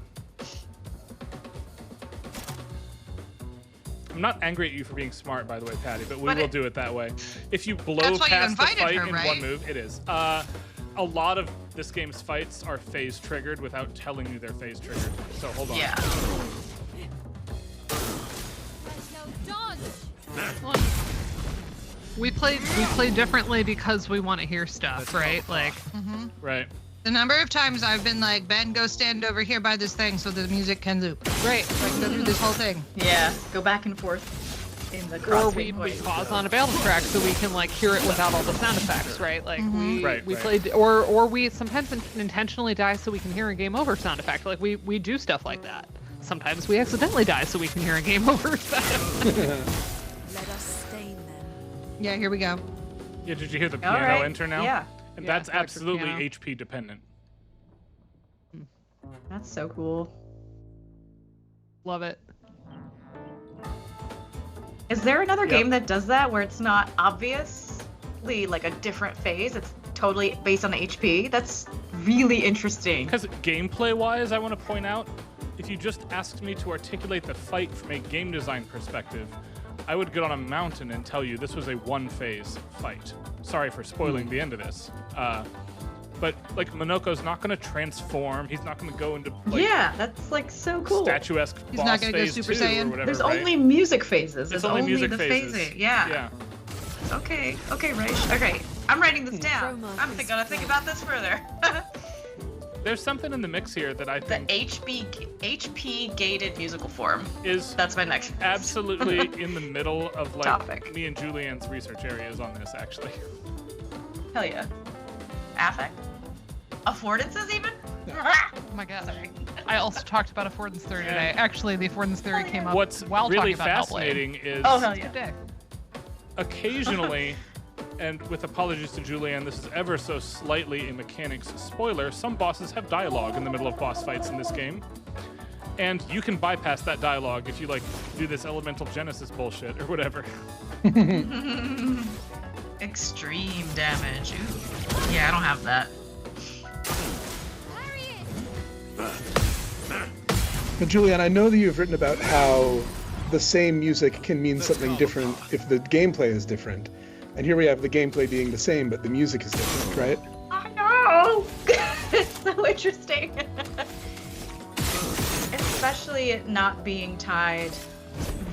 I'm not angry at you for being smart, by the way, Patty, but we But will it- do it that way. If you blow That's why you past the invited fight her, in right? one move, it is. A lot of this game's fights are phase triggered without telling you they're phase triggered. So hold on. Yeah. We play differently because we want to hear stuff, right? Like, Right. The number of times I've been like, Ben, go stand over here by this thing so the music can loop. Right. Like, go through this whole thing. Yeah, go back and forth in the or crossfade we pause on a battle track so we can like hear it without all the sound effects, right? Like we played, or we sometimes intentionally die so we can hear a game over sound effect. Like we do stuff like that. Sometimes we accidentally die so we can hear a game over sound effect. Let us stain them. Yeah, here we go. Yeah, did you hear the piano enter now? Yeah. And Yeah, that's electric absolutely piano. HP dependent. That's so cool. Love it. Is there another game that does that where it's not obviously like a different phase? It's totally based on HP. That's really interesting. Because gameplay-wise, I want to point out, if you just asked me to articulate the fight from a game design perspective, I would get on a mountain and tell you this was a one-phase fight. Sorry for spoiling the end of this. But like Monoko's not going to transform. He's not going to go into like that's like so cool. statuesque He's boss not gonna go phase Super 2 Saiyan. or whatever. There's right? only music phases. There's It's only music the phases. phasing. Yeah. Okay, Raish. Okay, I'm writing this down. I'm gonna think about this further. There's something in the mix here that I The think HP gated musical form. that's my next absolutely in the middle of like Topic. me and Julianne's research areas on this actually. Hell yeah. Affect. Affordances even? Oh my god. Sorry. I also talked about affordance theory today. Actually, the affordance theory came up What's while really talking about fascinating Hellblade. is Oh hell yeah. occasionally, and with apologies to Julianne, this is ever so slightly a mechanics spoiler, some bosses have dialogue in the middle of boss fights in this game. And you can bypass that dialogue if you like do this elemental Genesis bullshit or whatever. Extreme damage. Ooh. Yeah, I don't have that. But Julianne, I know that you've written about how the same music can mean something different if the gameplay is different. And here we have the gameplay being the same, but the music is different, right? I know! It's so interesting. Especially it not being tied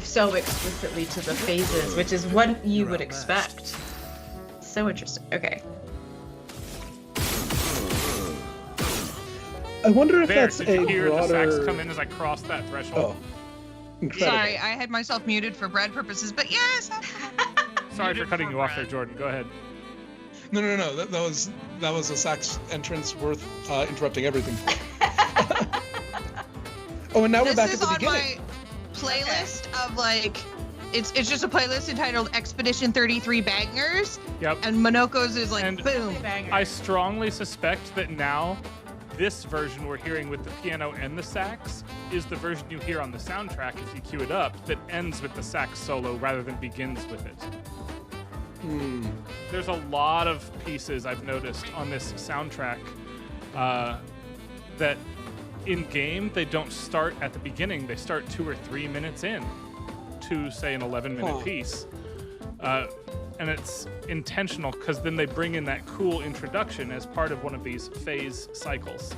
so explicitly to the phases, which is what you would expect. So interesting. Okay. I wonder if There, that's did a you hear broader... the sax come in as I crossed that threshold? Oh, incredible. Sorry, I had myself muted for bread purposes, but yes. Sorry for cutting you off there, Jordan. Go ahead. No. That was a sax entrance worth interrupting everything. Oh, and now we're back at the beginning. This is on my playlist of like, it's just a playlist entitled Expedition 33 Bangers. Yep. And Monoko's is like, And boom. I strongly suspect that now this version we're hearing with the piano and the sax is the version you hear on the soundtrack if you cue it up that ends with the sax solo rather than begins with it. There's a lot of pieces I've noticed on this soundtrack that in game they don't start at the beginning. They start 2 or 3 minutes in to say an 11-minute piece. And it's intentional because then they bring in that cool introduction as part of one of these phase cycles.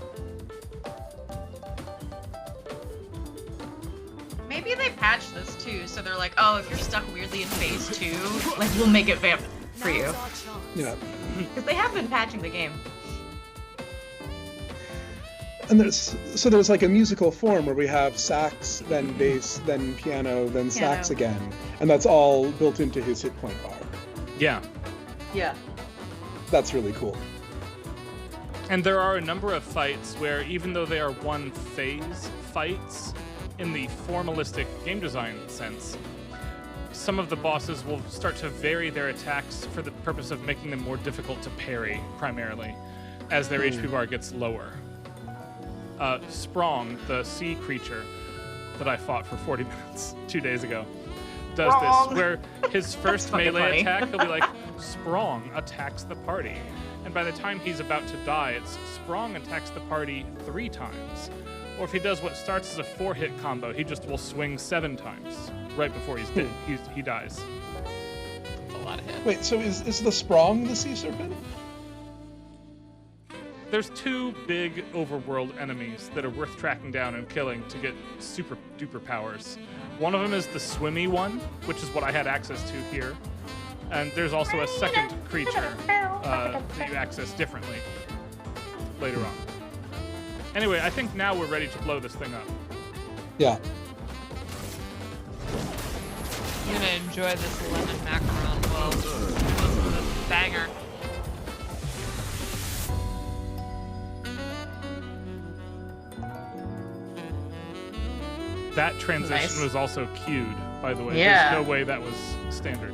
Maybe they patched this too, so they're like, oh, if you're stuck weirdly in phase 2, like we'll make it vamp for you. Yeah. Because they have been patching the game. And there's like a musical form where we have sax, then bass, then piano, then sax again, and that's all built into his hit point bar. Yeah. Yeah. That's really cool. And there are a number of fights where, even though they are one phase fights in the formalistic game design sense, some of the bosses will start to vary their attacks for the purpose of making them more difficult to parry, primarily, as their HP bar gets lower. Sprong, the sea creature that I fought for 40 minutes 2 days ago, does this, where his first melee attack, he'll be like, Sprong attacks the party. And by the time he's about to die, it's Sprong attacks the party 3 times. Or if he does what starts as a 4-hit combo, he just will swing 7 times right before he's dead. He dies. That's a lot of hits. Wait, so is the Sprong the sea serpent? There's 2 big overworld enemies that are worth tracking down and killing to get super duper powers. One of them is the swimmy one, which is what I had access to here. And there's also a second creature that you access differently later on. Anyway, I think now we're ready to blow this thing up. Yeah. I'm gonna enjoy this lemon macaron while listen to this banger. That transition Nice. was also cued, by the way. Yeah. There's no way that was standard.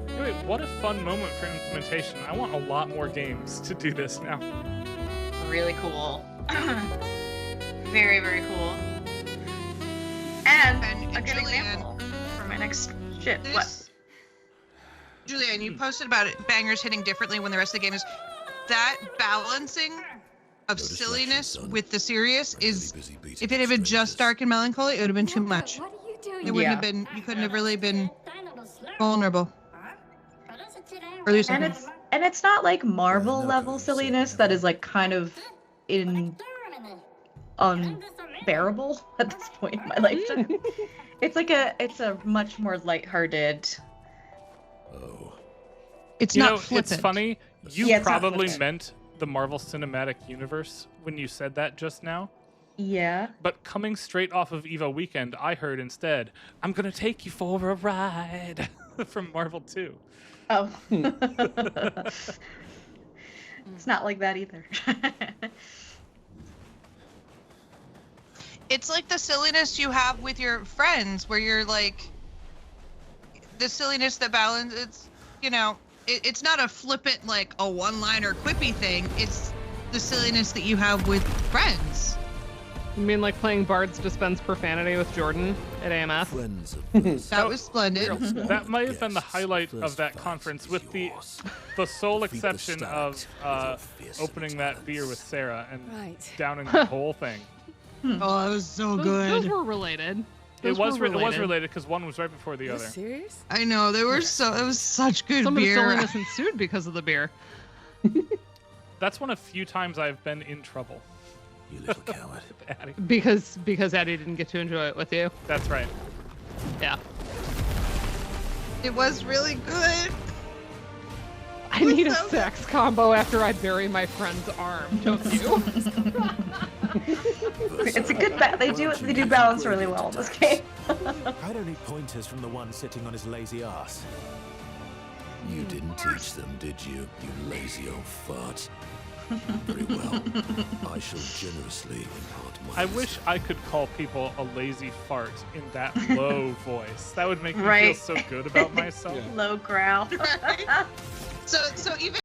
Anyway, what a fun moment for implementation. I want a lot more games to do this now. Really cool. Very, very cool. And a good Julian, example for my next shit. What? Julian, you posted about it, bangers hitting differently when the rest of the game is. That balancing of silliness with the serious is, if it had been just dark and melancholy, it would have been too much. It wouldn't have been, you couldn't have really been vulnerable. Or at least I think. And it's not like Marvel level silliness that is like kind of unbearable at this point in my lifetime. It's a much more lighthearted. It's You not know, flippant. it's funny. You Yeah, it's not probably flippant. meant the Marvel Cinematic Universe when you said that just now. Yeah. But coming straight off of EVO Weekend, I heard instead, I'm going to take you for a ride from Marvel 2. Oh. It's not like that either. It's like the silliness you have with your friends, where you're like, the silliness that balance. It's, you know, it's not a flippant like a one-liner quippy thing. It's the silliness that you have with friends. You mean like playing Bards Dispense Profanity with Jordan at AMS? That was splendid. That might have been the highlight of that conference, with the sole exception of opening that beer with Sarah and downing the whole thing. Oh, that was so Those good. were related. It was related. related because one was right before the other. Serious? I know, they were so. It was such good Some of the beer. silliness ensued because of the beer. That's one of few times I've been in trouble. You little coward. Addie. Because Addie didn't get to enjoy it with you. That's right. Yeah. It was really good. I need a sex combo after I bury my friend's arm, don't you? It's a good they do balance really well in this game. I don't need pointers from the one sitting on his lazy ass. You didn't teach them, did you, you lazy old fart? Very well. I shall generously impart my I wish I could call people a lazy fart in that low voice. That would make me Right. feel so good about myself. Low growl. So even